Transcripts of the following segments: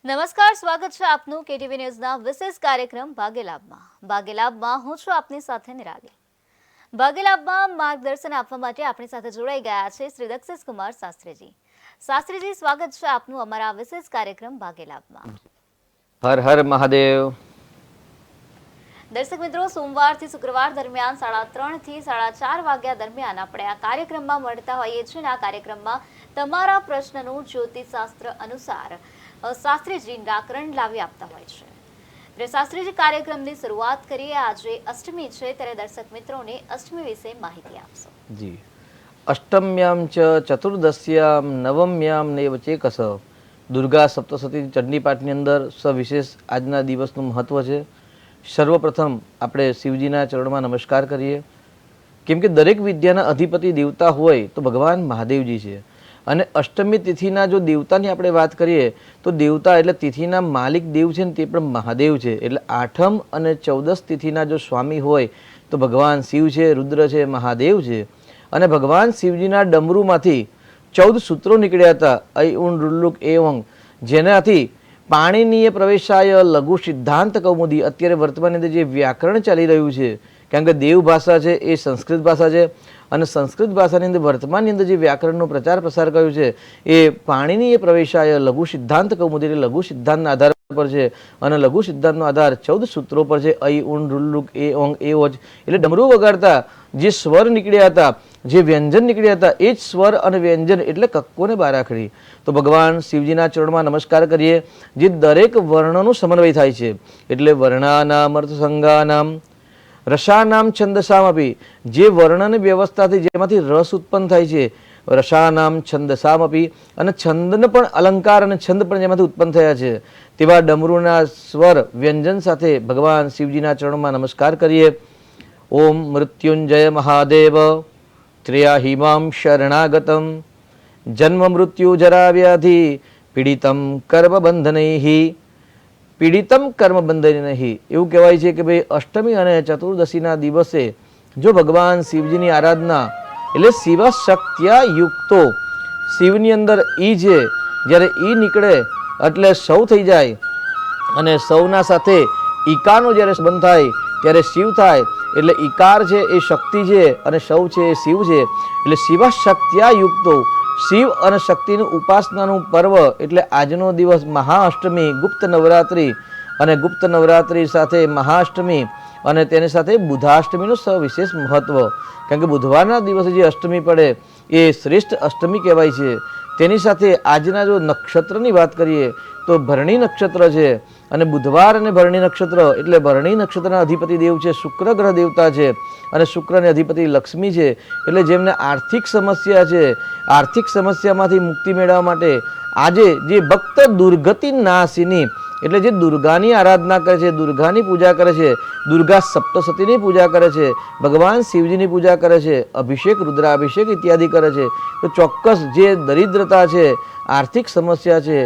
નમસ્કાર, સ્વાગત છે આપનું કેટીવી ન્યૂઝના વિશેષ કાર્યક્રમ ભાગ્યલાભમાં હું છું આપની સાથે નિરાલી. ભાગ્યલાભમાં માર્ગદર્શન આપવા માટે આપણી સાથે જોડાઈ ગયા છે શ્રી દક્ષિશ કુમાર શાસ્ત્રીજી. શાસ્ત્રીજી, સ્વાગત છે આપનું અમારા વિશેષ કાર્યક્રમ ભાગ્યલાભમાં. હર હર મહાદેવ. દર્શક મિત્રો, સોમવારથી શુક્રવાર દરમિયાન 3:30 થી 4:30 વાગ્યા દરમિયાન આપણે આ કાર્યક્રમમાં મળતા હોઈએ છીએ. આ કાર્યક્રમમાં તમારા પ્રશ્નનું જ્યોતિષશાસ્ત્ર અનુસાર શાસ્ત્રીજી નિરાકરણ લાવી આપતા હોય છે. શાસ્ત્રીજી, કાર્યક્રમની શરૂઆત કરીએ. આજે અષ્ટમી છે, ત્યારે દર્શક મિત્રોને અષ્ટમી વિશે માહિતી આપશો. જી, અષ્ટમ્યામ ચ ચતુર્દશ્યામ નવમ્યામ નૈવ ચેકસ દુર્ગા સપ્તશતી ચંડી પાઠની અંદર સવિશેષ આજના દિવસનું મહત્વ છે. સર્વપ્રથમ આપણે શિવજીના ચરણમાં નમસ્કાર કરીએ, કેમ કે દરેક વિદ્યાના અધિપતિ દેવતા હોય તો ભગવાન મહાદેવજી છે. અને અષ્ટમી તિથિના જો દેવતાની આપણે વાત કરીએ તો દેવતા એટલે તિથિના માલિક દેવ છે ને તે પણ મહાદેવ છે. એટલે 8મ અને 14 તિથિના જો સ્વામી હોય તો ભગવાન શિવ છે, રુદ્ર છે, મહાદેવ છે. અને ભગવાન શિવજીના ડમરૂમાંથી 14 સૂત્રો નીકળ્યા હતા. ઐઉણ રુલ્લુક એવંગ, જેનાથી પાણીનીય પ્રવેશાય લઘુ સિદ્ધાંત કૌમુદી. અત્યારે વર્તમાનની અંદર જે વ્યાકરણ ચાલી રહ્યું છે, કારણ કે દેવ ભાષા છે એ સંસ્કૃત ભાષા છે, અને સંસ્કૃત ભાષાની અંદર વર્તમાનની અંદર જે વ્યાકરણનો પ્રચાર પ્રસાર કર્યો છે એ પાણીનીય પ્રવેશાય લઘુ સિદ્ધાંત કૌમુદી, એટલે લઘુ સિદ્ધાંતના આધાર પર છે. અને લઘુ સિદ્ધાંતનો આધાર 14 સૂત્રો પર છે. ઐ ઉણ રુલ્લુક એ ઓંગ એ ઓજ, એટલે ડમરૂ વગાડતા જે સ્વર નીકળ્યા હતા, જે વ્યંજન નીકળ્યા હતા, એ જ સ્વર અને વ્યંજન એટલે કક્કોને બારાખડી. તો ભગવાન શિવજીના ચરણમાં નમસ્કાર કરીએ. જે દરેક વર્ણનું સમન્વય થાય છે, એટલે વર્ણાનામ અર્થસંગાનામ રસાનામ છંદસામ આપી, જે વર્ણની વ્યવસ્થાથી જેમાંથી રસ ઉત્પન્ન થાય છે, રસાનામ છંદસામ આપી, અને છંદને પણ અલંકાર અને છંદ પણ જેમાંથી ઉત્પન્ન થયા છે, તેવા ડમરૂના સ્વર વ્યંજન સાથે ભગવાન શિવજીના ચરણમાં નમસ્કાર કરીએ. ઓમ મૃત્યુંજય મહાદેવ ત્રયાહિમામ શરણાગતમ જન્મ મૃત્યુ જરા વ્યાધિ પીડિતમ કર્મબંધનૈ પીડિતમ કર્મબંધનૈ. એવું કહેવાય છે કે ભાઈ અષ્ટમી અને ચતુર્દશીના દિવસે જો ભગવાન શિવજીની આરાધના એટલે શિવ શક્ત્યા યુક્તો, શિવની અંદર ઈ છે, જ્યારે ઈ નીકળે એટલે સૌ થઈ જાય, અને સૌના સાથે ઈકારનો જ્યારે સંબંધ થાય ત્યારે શિવ થાય. એટલે ઈકાર છે એ શક્તિ છે અને સૌ છે એ શિવ છે. એટલે શિવ શક્ત્યા યુક્તો, શિવ અને શક્તિનું ઉપાસનાનું પર્વ એટલે આજનો દિવસ મહાઅષ્ટમી, ગુપ્ત નવરાત્રિ. અને ગુપ્ત નવરાત્રિ સાથે મહાઅષ્ટમી અને તેની સાથે બુધાષ્ટમીનું સવિશેષ મહત્વ, કારણ કે બુધવારના દિવસે જે અષ્ટમી પડે એ શ્રેષ્ઠ અષ્ટમી કહેવાય છે. તેની સાથે આજના જો નક્ષત્રની વાત કરીએ તો ભરણી નક્ષત્ર છે, અને બુધવાર અને ભરણી નક્ષત્ર એટલે ભરણી નક્ષત્રના અધિપતિ દેવ છે શુક્ર ગ્રહ દેવતા છે, અને શુક્રની અધિપતિ લક્ષ્મી છે. એટલે જેમને આર્થિક સમસ્યા છે, આર્થિક સમસ્યામાંથી મુક્તિ મેળવવા માટે આજે જે ભક્ત દુર્ગતિ નાશિની એટલે જે દુર્ગાની આરાધના કરે છે, દુર્ગાની પૂજા કરે છે, દુર્ગા સપ્તશતીની પૂજા કરે છે, ભગવાન શિવજીની પૂજા કરે છે, અભિષેક રુદ્રાભિષેક ઇત્યાદિ કરે છે, તો ચોક્કસ જે દરિદ્રતા છે, આર્થિક સમસ્યા છે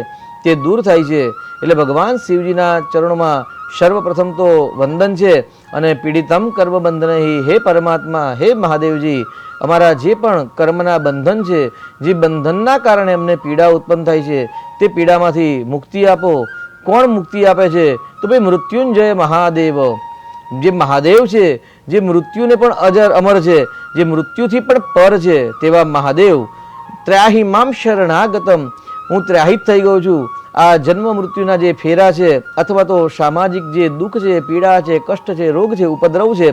તે દૂર થાય છે. એટલે ભગવાન શિવજીના ચરણોમાં સર્વપ્રથમ તો વંદન છે. અને પીડિતમ કર્મબંધનૈ, હે પરમાત્મા, હે મહાદેવજી, અમારા જે પણ કર્મના બંધન છે, જે બંધનના કારણે અમને પીડા ઉત્પન્ન થાય છે, તે પીડામાંથી મુક્તિ આપો. કોણ મુક્તિ આપે છે? તો ભાઈ મૃત્યુંજય મહાદેવ, જે મહાદેવ છે, જે મૃત્યુને પણ અજર અમર છે, જે મૃત્યુથી પણ પર છે, તેવા મહાદેવ ત્રાહિમામ શરણાગતમ, હું ત્રાહિત થઈ ગયો છું. આ જન્મ મૃત્યુના જે ફેરા છે, અથવા તો સામાજિક જે દુઃખ છે, પીડા છે, કષ્ટ છે, રોગ છે, ઉપદ્રવ છે,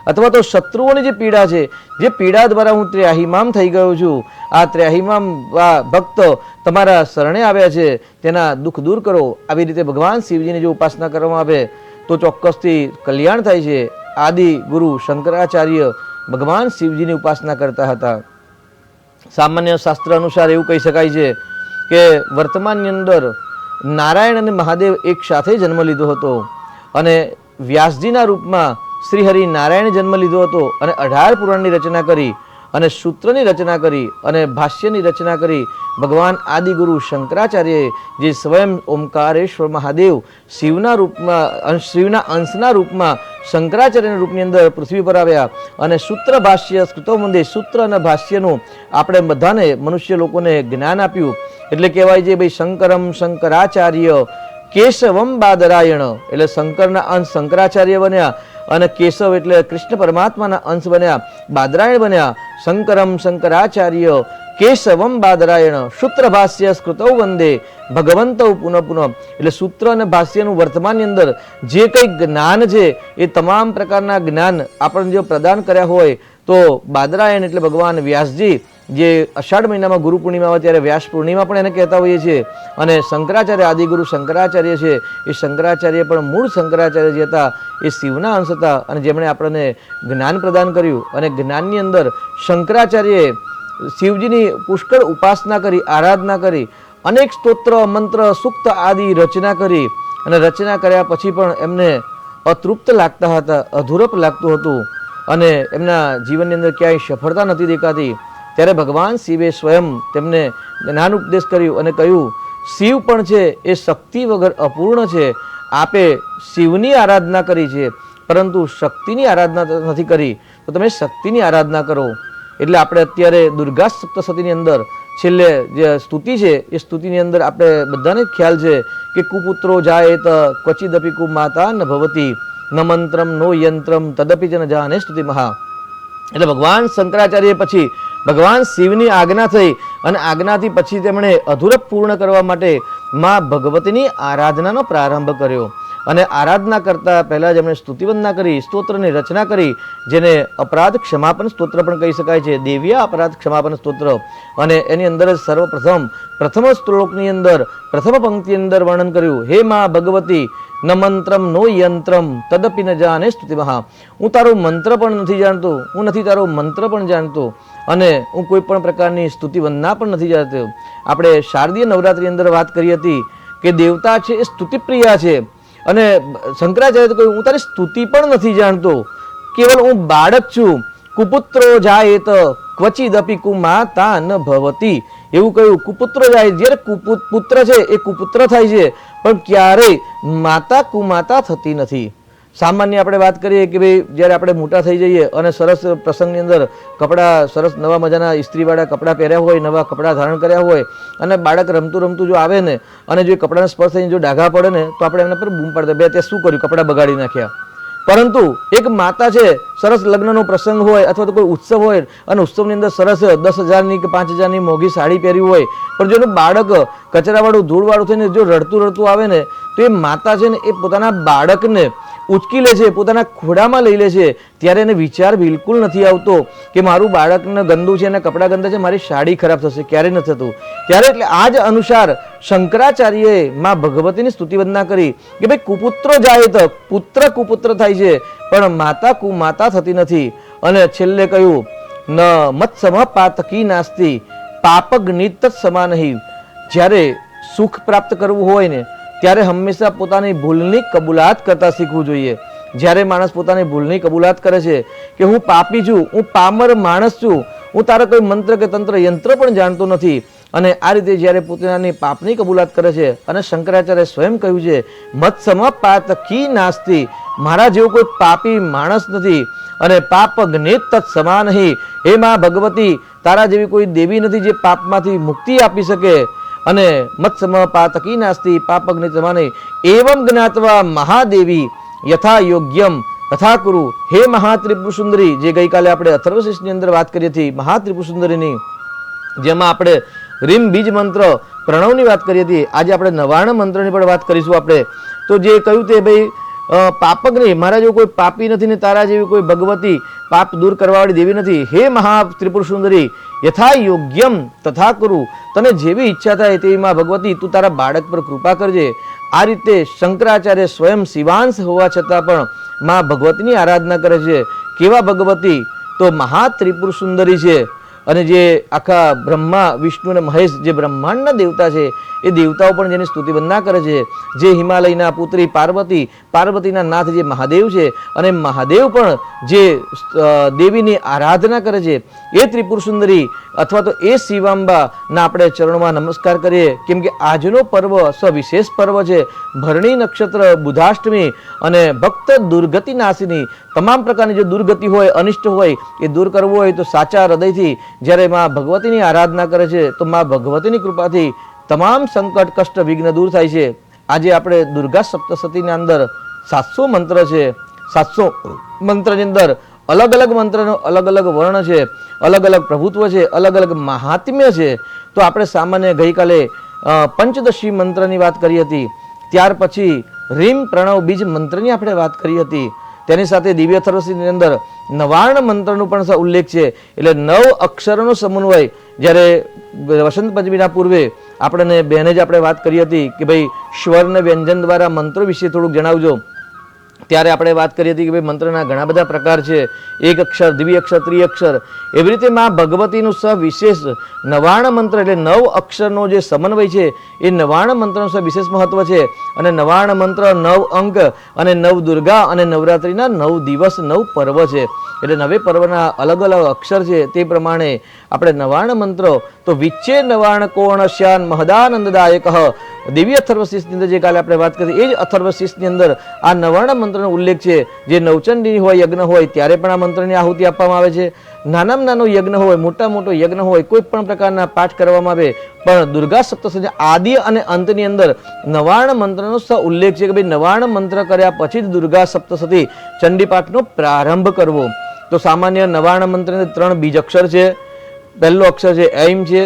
અથવા તો શત્રુઓની જે પીડા છે, જે પીડા દ્વારા હું ત્રાહિમામ થઈ ગયો છું. આ ત્રાહિમામ ભક્ત તમારા શરણે આવ્યા છે, તેના દુઃખ દૂર કરો. આવી રીતે ભગવાન શિવજીની જો ઉપાસના કરવામાં આવે તો ચોક્કસથી કલ્યાણ થાય છે. આદિ ગુરુ શંકરાચાર્ય ભગવાન શિવજીની ઉપાસના કરતા હતા. સામાન્ય શાસ્ત્ર અનુસાર એવું કહી શકાય છે કે વર્તમાનની અંદર નારાયણ અને મહાદેવ એક સાથે જન્મ લીધો હતો, અને વ્યાસજીના રૂપમાં શ્રી હરિ નારાયણે જન્મ લીધો હતો, અને 18 પુરાણની રચના કરી, અને સૂત્રની રચના કરી, અને ભાષ્યની રચના કરી. ભગવાન આદિગુરુ શંકરાચાર્યએ જે સ્વયં ઓમકારેશ્વર મહાદેવ શિવના રૂપમાં, શિવના અંશના રૂપમાં શંકરાચાર્યના રૂપની અંદર પૃથ્વી પર આવ્યા, અને સૂત્ર ભાષ્ય સ્કૃતોમંદે સૂત્ર અને ભાષ્યનું આપણે બધાને મનુષ્ય લોકોને જ્ઞાન આપ્યું. એટલે કહેવાય છે ભાઈ શંકરમ શંકરાચાર્ય કેશવમ બાદરાયણ એટલે શંકરના અંશ શંકરાચાર્ય બન્યા અને કેશવ એટલે કૃષ્ણ પરમાત્માના અંશ બન્યા, બાદરાયણ બન્યા. શંકરમ શંકરાચાર્ય કેશવમ બાદરાયણ સૂત્ર ભાષ્ય સ્કૃતૌ વંદે ભગવંતૌ પુનઃ પુનઃ એટલે સૂત્ર અને ભાષ્યનું વર્તમાનની અંદર જે કંઈ જ્ઞાન છે એ તમામ પ્રકારના જ્ઞાન આપણને જો પ્રદાન કર્યા હોય તો બાદરાયણ એટલે ભગવાન વ્યાસજી, જે અષાઢ મહિનામાં ગુરુ પૂર્ણિમા હોય ત્યારે વ્યાસ પૂર્ણિમા પણ એને કહેતા હોઈએ છીએ. અને શંકરાચાર્ય આદિગુરુ શંકરાચાર્ય છે, એ શંકરાચાર્ય પણ મૂળ શંકરાચાર્ય જે હતા એ શિવના અંશ હતા અને જેમણે આપણને જ્ઞાન પ્રદાન કર્યું. અને જ્ઞાનની અંદર શંકરાચાર્યએ શિવજીની પુષ્કળ ઉપાસના કરી, આરાધના કરી, અનેક સ્તોત્ર મંત્ર સૂક્ત આદિ રચના કરી અને રચના કર્યા પછી પણ એમને અતૃપ્ત લાગતા હતા, અધૂરપ લાગતું હતું અને એમના જીવનની અંદર ક્યાંય સફળતા નથી દેખાતી. ત્યારે ભગવાન શિવે સ્વયં તેમને જ્ઞાન ઉપદેશ કર્યું અને કહ્યું, શિવ પણ છે એ શક્તિ વગર અપૂર્ણ છે. આપે શિવની આરાધના કરી છે પરંતુ શક્તિની આરાધના નથી કરી, તો તમે શક્તિની આરાધના કરો. એટલે આપણે અત્યારે દુર્ગા સપ્તશતીની અંદર છેલ્લે જે સ્તુતિ છે એ સ્તુતિની અંદર આપણે બધાને ખ્યાલ છે કે કુપુત્રો જાયેત ક્વચિદપી કુમાતા ન ભવતી ન મંત્રમ નો યંત્રમ તદપી જ ન જાને સ્તુતિ મહા. એટલે ભગવાન શંકરાચાર્ય પછી ભગવાન શિવની આજ્ઞા થઈ અને આજ્ઞાથી પછી તેમણે અધૂરપ પૂર્ણ કરવા માટે માં ભગવતીની આરાધનાનો પ્રારંભ કર્યો. અને આરાધના કરતા પહેલા જ એમણે સ્તુતિવંદના કરી, સ્તોત્રની રચના કરી, જેને અપરાધ ક્ષમાપન સ્તોત્ર પણ કહી શકાય છે, દેવીયા અપરાધ ક્ષમાપન સ્તોત્ર. અને એની અંદર જ પ્રથમ શ્લોકની અંદર પ્રથમ પંક્તિની અંદર વર્ણન કર્યું, હે માં ભગવતી ન મંત્રમ નો યંત્રમ તદપી ન જાને સ્તુતિ મહા. હું તારો મંત્ર પણ નથી જાણતો, હું નથી તારો મંત્ર પણ જાણતો અને હું કોઈ પણ પ્રકારની સ્તુતિ વંદના પણ નથી જાણતો. આપણે શારદીય નવરાત્રી અંદર વાત કરી હતી કે દેવતા છે એ સ્તુતિપ્રિયા છે અને શંકરાચાર્ય તો કહ્યું, હું તારી સ્તુતિ પણ નથી જાણતો, કેવલ હું બાળક છું. કુપુત્રો જાયેત ક્વચિદપી કુમાતા ન ભવતી એવું કહ્યું. કુપુત્ર જાય, જ્યારે પુત્ર છે એ કુપુત્ર થાય છે પણ ક્યારેય માતા કુમાતા થતી નથી. સામાન્ય આપણે વાત કરીએ કે ભાઈ જ્યારે આપણે મોટા થઈ જઈએ અને સરસ પ્રસંગની અંદર કપડાં સરસ નવા મજાના ઇસ્ત્રીવાળા કપડાં પહેર્યા હોય, નવા કપડાં ધારણ કર્યા હોય અને બાળક રમતું રમતું જો આવે ને અને જો કપડાના સ્પર્શ થઈને જો ડાઘા પડે ને તો આપણે એમના પર બૂમ પાડતા, બે તે શું કર્યું, કપડાં બગાડી નાખ્યા. પરંતુ એક માતા છે, સરસ લગ્નનો પ્રસંગ હોય અથવા તો કોઈ ઉત્સવ હોય અને ઉત્સવની અંદર સરસ 10,000ની કે 5,000ની મોંઘી સાડી પહેરી હોય પણ જો એનું બાળક કચરાવાળું ધૂળવાળું થઈને જો રડતું આવે ને તો એ માતા છે ને એ પોતાના બાળકને ઉચકી લે છે, પોતાના ખોડામાં લઈ લે છે. ત્યારે એને વિચાર બિલકુલ નથી આવતો કે મારું બાળકને ગંદુ છે અને કપડાં ગંદા છે, મારી સાડી ખરાબ થશે, ક્યારેય નથી થતું. ત્યારે એટલે આ જ અનુસાર શંકરાચાર્યએ માં ભગવતીની સ્તુતિ વંદના કરી કે ભાઈ કુપુત્રો જાય તો પુત્ર કુપુત્ર થાય છે પણ માતા કુમાતા થતી નથી. અને છેલ્લે કહ્યું, ન મત્સમ પાતકી નાસ્તી પાપગ્નિત સમાનહી. જ્યારે સુખ પ્રાપ્ત કરવું હોય ને ત્યારે હંમેશા પોતાની ભૂલની કબૂલાત કરતા શીખવું જોઈએ. જ્યારે માણસ પોતાની ભૂલની કબૂલાત કરે છે કે હું પાપી છું, હું પામર માણસ છું, હું તારા કોઈ મંત્ર કે તંત્ર યંત્ર પણ જાણતો નથી, અને આ રીતે જ્યારે પોતાની પાપની કબૂલાત કરે છે અને શંકરાચાર્ય સ્વયં કહ્યું છે મત્સમ પાતકી નાસ્તી, મારા જેવો કોઈ પાપી માણસ નથી અને પાપ જ્ઞેત તત્ સમાનહી. હે માં ભગવતી, તારા જેવી કોઈ દેવી નથી જે પાપમાંથી મુક્તિ આપી શકે. અને મત્સમ પાતકી નાસ્તી પાપગ્નિ સમાને એવમ જ્ઞાત્વા મહાદેવી યથા યોગ્યમ તથા કુરુ. હે મહાત્રિપુર સુંદરી, જે ગઈકાલે આપણે અથર્વશીર્ષની અંદર વાત કરી હતી મહાત્રિપુર સુંદરીની, જેમાં આપણે રીમ બીજ મંત્ર પ્રણવની વાત કરી હતી. આજે આપણે નવાર્ણ મંત્રની પણ વાત કરીશું. આપણે તો જે કહ્યું તે ભાઈ પાપગ્નિ, મારા જેવું કોઈ પાપી નથી ને તારા જેવી કોઈ ભગવતી પાપ દૂર કરવાવાળી દેવી નથી. હે મહા ત્રિપુર સુંદરી, યથા યોગ્યમ તથા કુરુ, તને જેવી ઈચ્છા થાય તેવી માં ભગવતી તું તારા બાળક પર કૃપા કરજે. આ રીતે શંકરાચાર્ય સ્વયં શિવાંશ હોવા છતાં પણ માં ભગવતીની આરાધના કરે છે. કેવા ભગવતી? તો મહાત્રિપુર સુંદરી છે. અને જે આખા બ્રહ્મા વિષ્ણુ અને મહેશ જે બ્રહ્માંડના દેવતા છે એ દેવતાઓ પણ જેની સ્તુતિ વંદના કરે છે. જે હિમાલયના પુત્રી પાર્વતી, પાર્વતીના નાથ જે મહાદેવ છે અને મહાદેવ પણ જે દેવીની આરાધના કરે છે એ ત્રિપુર સુંદરી અથવા તો એ શિવાંબાના આપણે ચરણોમાં નમસ્કાર કરીએ. કેમ કે આજનો પર્વ સવિશેષ પર્વ છે. ભરણી નક્ષત્ર, બુધાષ્ટમી અને ભક્ત દુર્ગતિ નાશિની, તમામ પ્રકારની જે દુર્ગતિ હોય, અનિષ્ટ હોય એ દૂર કરવું હોય તો સાચા હૃદયથી જ્યારે માં ભગવતીની આરાધના કરે છે તો માં ભગવતીની કૃપાથી તમામ સંકટ કષ્ટ વિઘ્ન દૂર થાય છે. આજે આપણે દુર્ગા સપ્તશતીની અંદર 700 મંત્ર છે. 700 મંત્રની અંદર અલગ અલગ મંત્રનો અલગ અલગ વર્ણ છે, અલગ અલગ પ્રભુત્વ છે, અલગ અલગ મહાત્મ્ય છે. તો આપણે સામાન્ય ગઈકાલે પંચદશી મંત્રની વાત કરી હતી. ત્યાર પછી રીમ પ્રણવ બીજ મંત્રની આપણે વાત કરી હતી. તેની સાથે દિવ્ય અથર્વશીની અંદર 99 મંત્રનો પણ ઉલ્લેખ છે. એટલે 9 અક્ષરોનો સમન્વય. જ્યારે વસંત પંચમીના પૂર્વે આપણને બહેને જ આપણે વાત કરી હતી કે ભાઈ સ્વર ને વ્યંજન દ્વારા મંત્રો વિશે થોડુંક જણાવજો. ત્યારે આપણે વાત કરી હતી કે ભાઈ મંત્રના ઘણા બધા પ્રકાર છે. એક અક્ષર, દ્વિઅક્ષર, ત્રિઅક્ષર, એવી રીતે માં ભગવતીનું વિશેષ 99 મંત્ર એટલે 9 અક્ષરનો જે સમન્વય છે એ 99 મંત્રનું વિશેષ મહત્વ છે. અને 99 મંત્ર, 9 અંક અને 9 દુર્ગા અને નવરાત્રિના 9 દિવસ, 9 પર્વ છે. એટલે 9 પર્વના અલગ અલગ અક્ષર છે. તે પ્રમાણે આપણે 99 મંત્રો તો વિચ્ચે 99 કોણ શ્યાન મહદાનંદદાયક દિવ્ય અથર્વશીષની અંદર જે કાલે આપણે વાત કરી એ જ અથર્વશીષની અંદર આ 99 મંત્રનો ઉલ્લેખ છે. જે નવચંડી હોય, યજ્ઞ હોય ત્યારે પણ આ મંત્રની આહુતિ આપવામાં આવે છે. નાનામાં નાનો યજ્ઞ હોય, મોટો યજ્ઞ હોય, કોઈ પણ પ્રકારના પાઠ કરવામાં આવે, પણ દુર્ગા સપ્તશતી આદિ અને અંતની અંદર 99 મંત્રનો ઉલ્લેખ છે કે ભાઈ 99 મંત્ર કર્યા પછી જ દુર્ગા સપ્તશતી ચંડી પાઠનો પ્રારંભ કરવો. તો સામાન્ય 99 મંત્રની 3 બીજ અક્ષર છે. પહેલો અક્ષર છે ઐમ છે,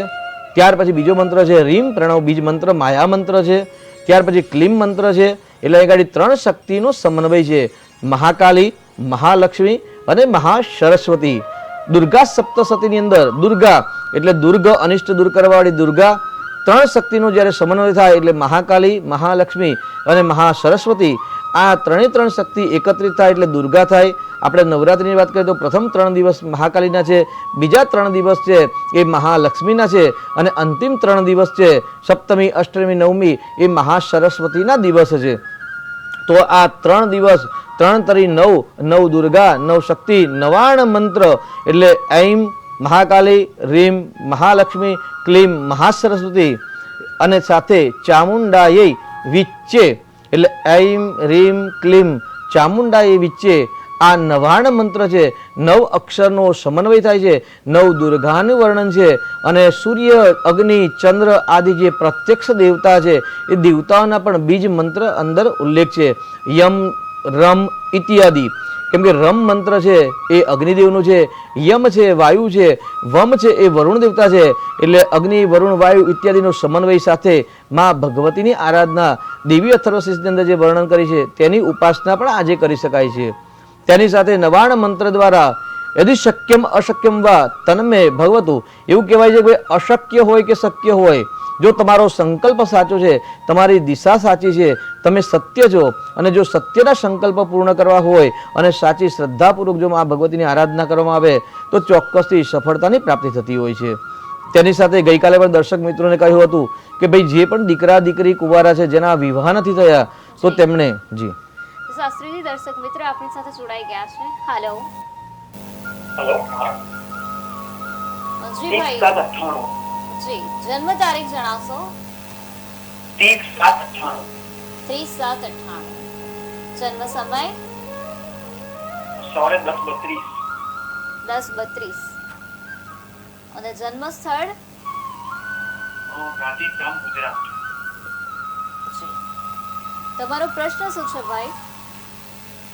ત્યાર પછી બીજો મંત્ર છે રીમ પ્રણવ બીજ મંત્ર, માયા મંત્ર છે, ત્યાર પછી ક્લીમ મંત્ર છે. એટલે એ ગાડી 3 શક્તિનો સમન્વય છે. મહાકાલી, મહાલક્ષ્મી અને મહાસરસ્વતી. દુર્ગા સપ્તશતીની અંદર દુર્ગા એટલે દુર્ગ, અનિષ્ટ દૂર કરવાવાળી દુર્ગા. 3 શક્તિનો જ્યારે સમન્વય થાય એટલે મહાકાલી, મહાલક્ષ્મી અને મહાસરસ્વતી. આ 3 શક્તિ એકત્રિત થાય એટલે દુર્ગા થાય. આપણે નવરાત્રિની વાત કરીએ તો પ્રથમ 3 દિવસ મહાકાલીના છે, બીજા 3 દિવસ છે એ મહાલક્ષ્મીના છે અને અંતિમ 3 દિવસ છે સપ્તમી, અષ્ટમી, નવમી એ મહાસરસ્વતીના દિવસ છે. તો આ 3 દિવસ 3 તરી 9, 9 દુર્ગા, 9 શક્તિ, 99 મંત્ર એટલે ઐમ મહાકાલી, રીમ મહાલક્ષ્મી, ક્લીમ મહાસરસ્વતી અને સાથે ચામુંડાય વિચ્ચે એટલે ઐમ, રીમ, ક્લીમ, ચામુંડાય વિચ્ચે. આ 99 મંત્ર છે. 9 અક્ષરનો સમન્વય થાય છે. 9 દુર્ગાનું વર્ણન છે. અને સૂર્ય, અગ્નિ, ચંદ્ર આદિ જે પ્રત્યક્ષ દેવતા છે એ દેવતાઓના પણ બીજ મંત્ર અંદર ઉલ્લેખ છે. યમ, રમ ઇત્યાદિ. કેમ કે રમ મંત્ર છે એ અગ્નિદેવનું છે, યમ છે વાયુ છે, વમ છે એ વરુણ દેવતા છે. એટલે અગ્નિ, વરુણ, વાયુ ઇત્યાદિનો સમન્વય સાથે માં ભગવતીની આરાધના દેવી અથર્વશીષની અંદર જે વર્ણન કરી છે તેની ઉપાસના પણ આજે કરી શકાય છે. તેની સાથે 99 મંત્ર દ્વારા યદિ શક્યમ અશક્યમ વા તન્મે ભગવતું. એવું કહેવાય છે કે અશક્ય હોય કે શક્ય હોય, જો તમારો સંકલ્પ સાચો છે, તમારી દિશા સાચી છે, તમે સત્ય છો અને જો સત્યના સંકલ્પ પૂર્ણ કરવા હોય અને સાચી શ્રદ્ધાપૂર્વક જો આ ભગવતીની આરાધના કરવામાં આવે તો ચોક્કસથી સફળતાની પ્રાપ્તિ થતી હોય છે. તેની સાથે ગઈકાલે પણ દર્શક મિત્રોને કહ્યું હતું કે ભાઈ જે પણ દીકરા દીકરી કુંવારા છે જેના વિવાહ નથી થયા તો તેમણે શાસ્ત્રીજી દર્શક મિત્ર આપણી સાથે જોડાઈ ગયા છે. હેલો હેલો જી ભાઈ, જી જન્મ તારીખ જણાવશો? 30/7/98. જન્મ સમય? સવારે 10:32. 10:32. અને જન્મ સ્થળ? ગાંધીધામ, ગુજરાત. જી. તમારો પ્રશ્ન શું છે ભાઈ?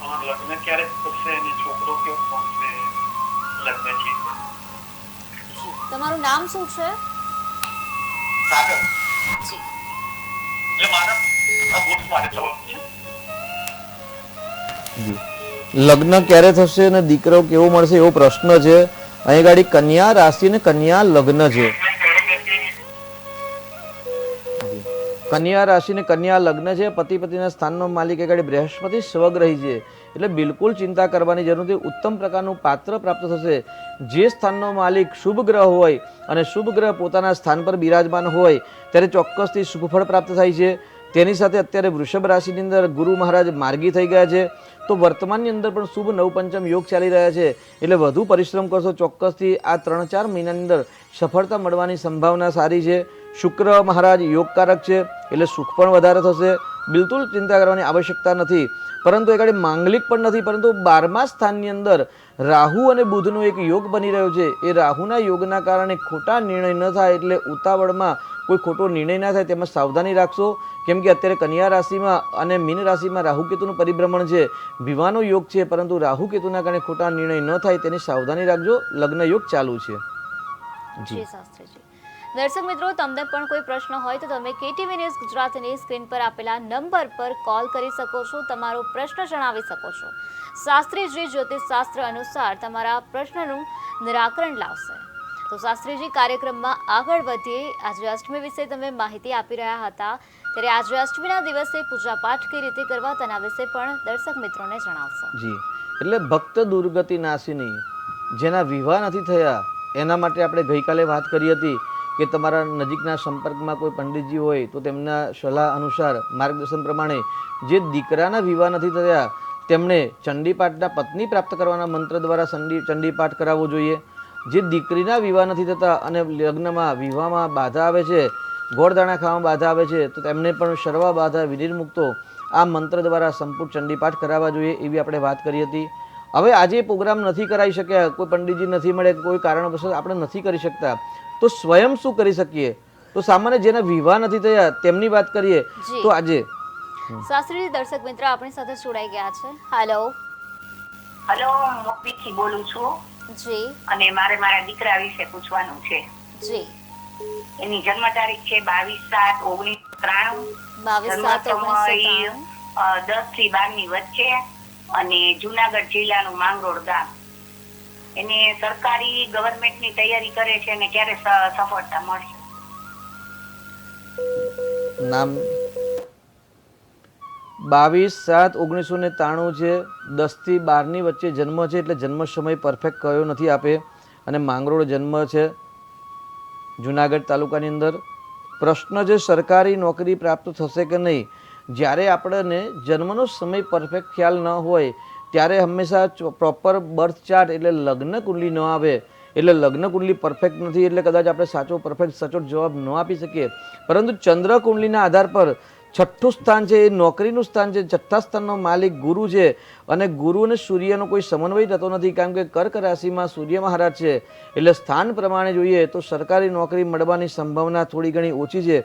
લગ્ન ક્યારે થશે અને છોકરો કેવો મળશે? લગ્ન છે. તમારું નામ શું છે? સાગર. જી. એટલે મારા આ બુટ માટે જવાબ છે. લગ્ન ક્યારે થશે અને દીકરો કેવો મળશે એવો પ્રશ્ન છે. અહીં ગાડી કન્યા રાશિ અને કન્યા લગ્ન છે. કન્યા રાશિ ને કન્યા લગ્ન છે. પતિ પતિના સ્થાનનો માલિક એ ગાડી બૃહસ્પતિ સ્વગ્રહી છે. એટલે બિલકુલ ચિંતા કરવાની જરૂર નથી. ઉત્તમ પ્રકારનું પાત્ર પ્રાપ્ત થશે. જે સ્થાનનો માલિક શુભ ગ્રહ હોય અને શુભ ગ્રહ પોતાના સ્થાન પર બિરાજમાન હોય ત્યારે ચોક્કસથી શુભ ફળ પ્રાપ્ત થાય છે. તેની સાથે અત્યારે વૃષભ રાશિની અંદર ગુરુ મહારાજ માર્ગી થઈ ગયા છે. તો વર્તમાનની અંદર પણ શુભ નવપંચમ યોગ ચાલી રહ્યા છે. એટલે વધુ પરિશ્રમ કરશો ચોક્કસથી આ 3-4 મહિનાની અંદર સફળતા મળવાની સંભાવના સારી છે. શુક્ર મહારાજ યોગકારક છે એટલે સુખ પણ વધારે થશે. બિલકુલ ચિંતા કરવાની આવશ્યકતા નથી. પરંતુ એ ગાડી માંગલિક પણ નથી. પરંતુ 12મા સ્થાનની અંદર રાહુ અને બુધનો એક યોગ બની રહ્યો છે. એ રાહુના યોગના કારણે ખોટા નિર્ણય ન થાય એટલે ઉતાવળમાં કોઈ ખોટો નિર્ણય ના થાય તેમાં સાવધાની રાખશો, કેમ કે અત્યારે કન્યા રાશિમાં અને મીન રાશિમાં રાહુ કેતુનું પરિભ્રમણ છે, વિવાહનો યોગ છે, પરંતુ રાહુ કેતુના કારણે ખોટા નિર્ણય ન થાય તેની સાવધાની રાખજો. લગ્ન યોગ ચાલુ છે. જી શાસ્ત્રીજી. દર્શક મિત્રો, તમને પણ કોઈ પ્રશ્ન હોય તો તમે કેટીવી ન્યૂઝ ગુજરાતીની સ્ક્રીન પર આપેલા નંબર પર કોલ કરી શકો છો, તમારો પ્રશ્ન જણાવી શકો છો. શાસ્ત્રીજી જ્યોતિષ શાસ્ત્ર અનુસાર તમારા પ્રશ્નનું નિરાકરણ લાવશે. તો શાસ્ત્રીજી, કાર્યક્રમમાં આગળ વધીએ. આજે અષ્ટમી વિશે તમે માહિતી આપી રહ્યા હતા, ત્યારે આજે અષ્ટમીના દિવસે પૂજાપાઠ કઈ રીતે કરવા તેના વિશે પણ દર્શક મિત્રોને જણાવશો. જી, એટલે ભક્ત દુર્ગતિ નાશિની, જેના વિવાહ નથી થયા એના માટે આપણે ગઈકાલે વાત કરી હતી કે તમારા નજીકના સંપર્કમાં કોઈ પંડિતજી હોય તો તેમના સલાહ અનુસાર માર્ગદર્શન પ્રમાણે જે દીકરાના વિવાહ નથી થયા તેમણે ચંડીપાઠના પત્ની પ્રાપ્ત કરવાના મંત્ર દ્વારા ચંડીપાઠ કરાવવો જોઈએ. જે દીકરીના વિવાહ નથી થતા અને લગ્નમાં વિવાહમાં બાધા આવે છે, ગોળદાણા ખાવામાં બાધા આવે છે, તો તેમને પણ સર્વ બાધા વિનિર્મુક્તો આ મંત્ર દ્વારા સંપૂર્ણ ચંડીપાઠ કરાવવા જોઈએ, એવી આપણે વાત કરી હતી. હવે આજે પ્રોગ્રામ નથી કરાવી શક્યા, કોઈ પંડિતજી નથી મળે, કોઈ કારણવશ આપણે નથી કરી શકતા, તો સ્વયં શું કરી શકીએ? તો સામાન્ય જેના વિવાહ નથી થયા તેમની વાત કરીએ તો આજે શાસ્ત્રીજી, દર્શક મિત્ર આપણી સાથે જોડાઈ ગયા છે. હેલો. હેલો, મોરબીથી બોલું છું. જી. અને મારે મારા દીકરા વિશે પૂછવાનું છે. જી. એની જન્મ તારીખ છે 22/7/1993. 22/7/1993. 10 થી 12 ની વચ્ચે અને જુનાગઢ જિલ્લાનું માંગરોળ ગામ. એને સરકારી ગવર્મેન્ટની તૈયારી કરે છે અને ક્યારે સફળતા મળશે? નામ 22/7/1993 છે. 10 થી 12 ની વચ્ચે જન્મ છે, એટલે જન્મ સમય પરફેક્ટ કયો નથી આપે. અને માંગરોળ જન્મ છે, જુનાગઢ તાલુકાની અંદર. પ્રશ્ન છે સરકારી નોકરી પ્રાપ્ત થશે કે નહીં. જ્યારે આપણને જન્મનો સમય પરફેક્ટ ખ્યાલ ન હોય ત્યારે હંમેશા પ્રોપર બર્થ ચાર્ટ એટલે લગ્ન કુંડલી ન આવે, એટલે લગ્ન કુંડલી પરફેક્ટ નથી એટલે કદાચ આપણે સાચો પરફેક્ટ સચોટ જવાબ ન આપી શકીએ. પરંતુ ચંદ્ર કુંડલીના આધાર પર છઠ્ઠું સ્થાન છે એ નોકરીનું સ્થાન છે, છઠ્ઠા સ્થાનનો માલિક ગુરુ છે, અને ગુરુ અને સૂર્યનો કોઈ સમન્વય થતો નથી, કારણ કે કર્ક રાશિમાં સૂર્ય મહારાજ છે. એટલે સ્થાન પ્રમાણે જોઈએ તો સરકારી નોકરી મળવાની સંભાવના થોડી ઘણી ઓછી છે.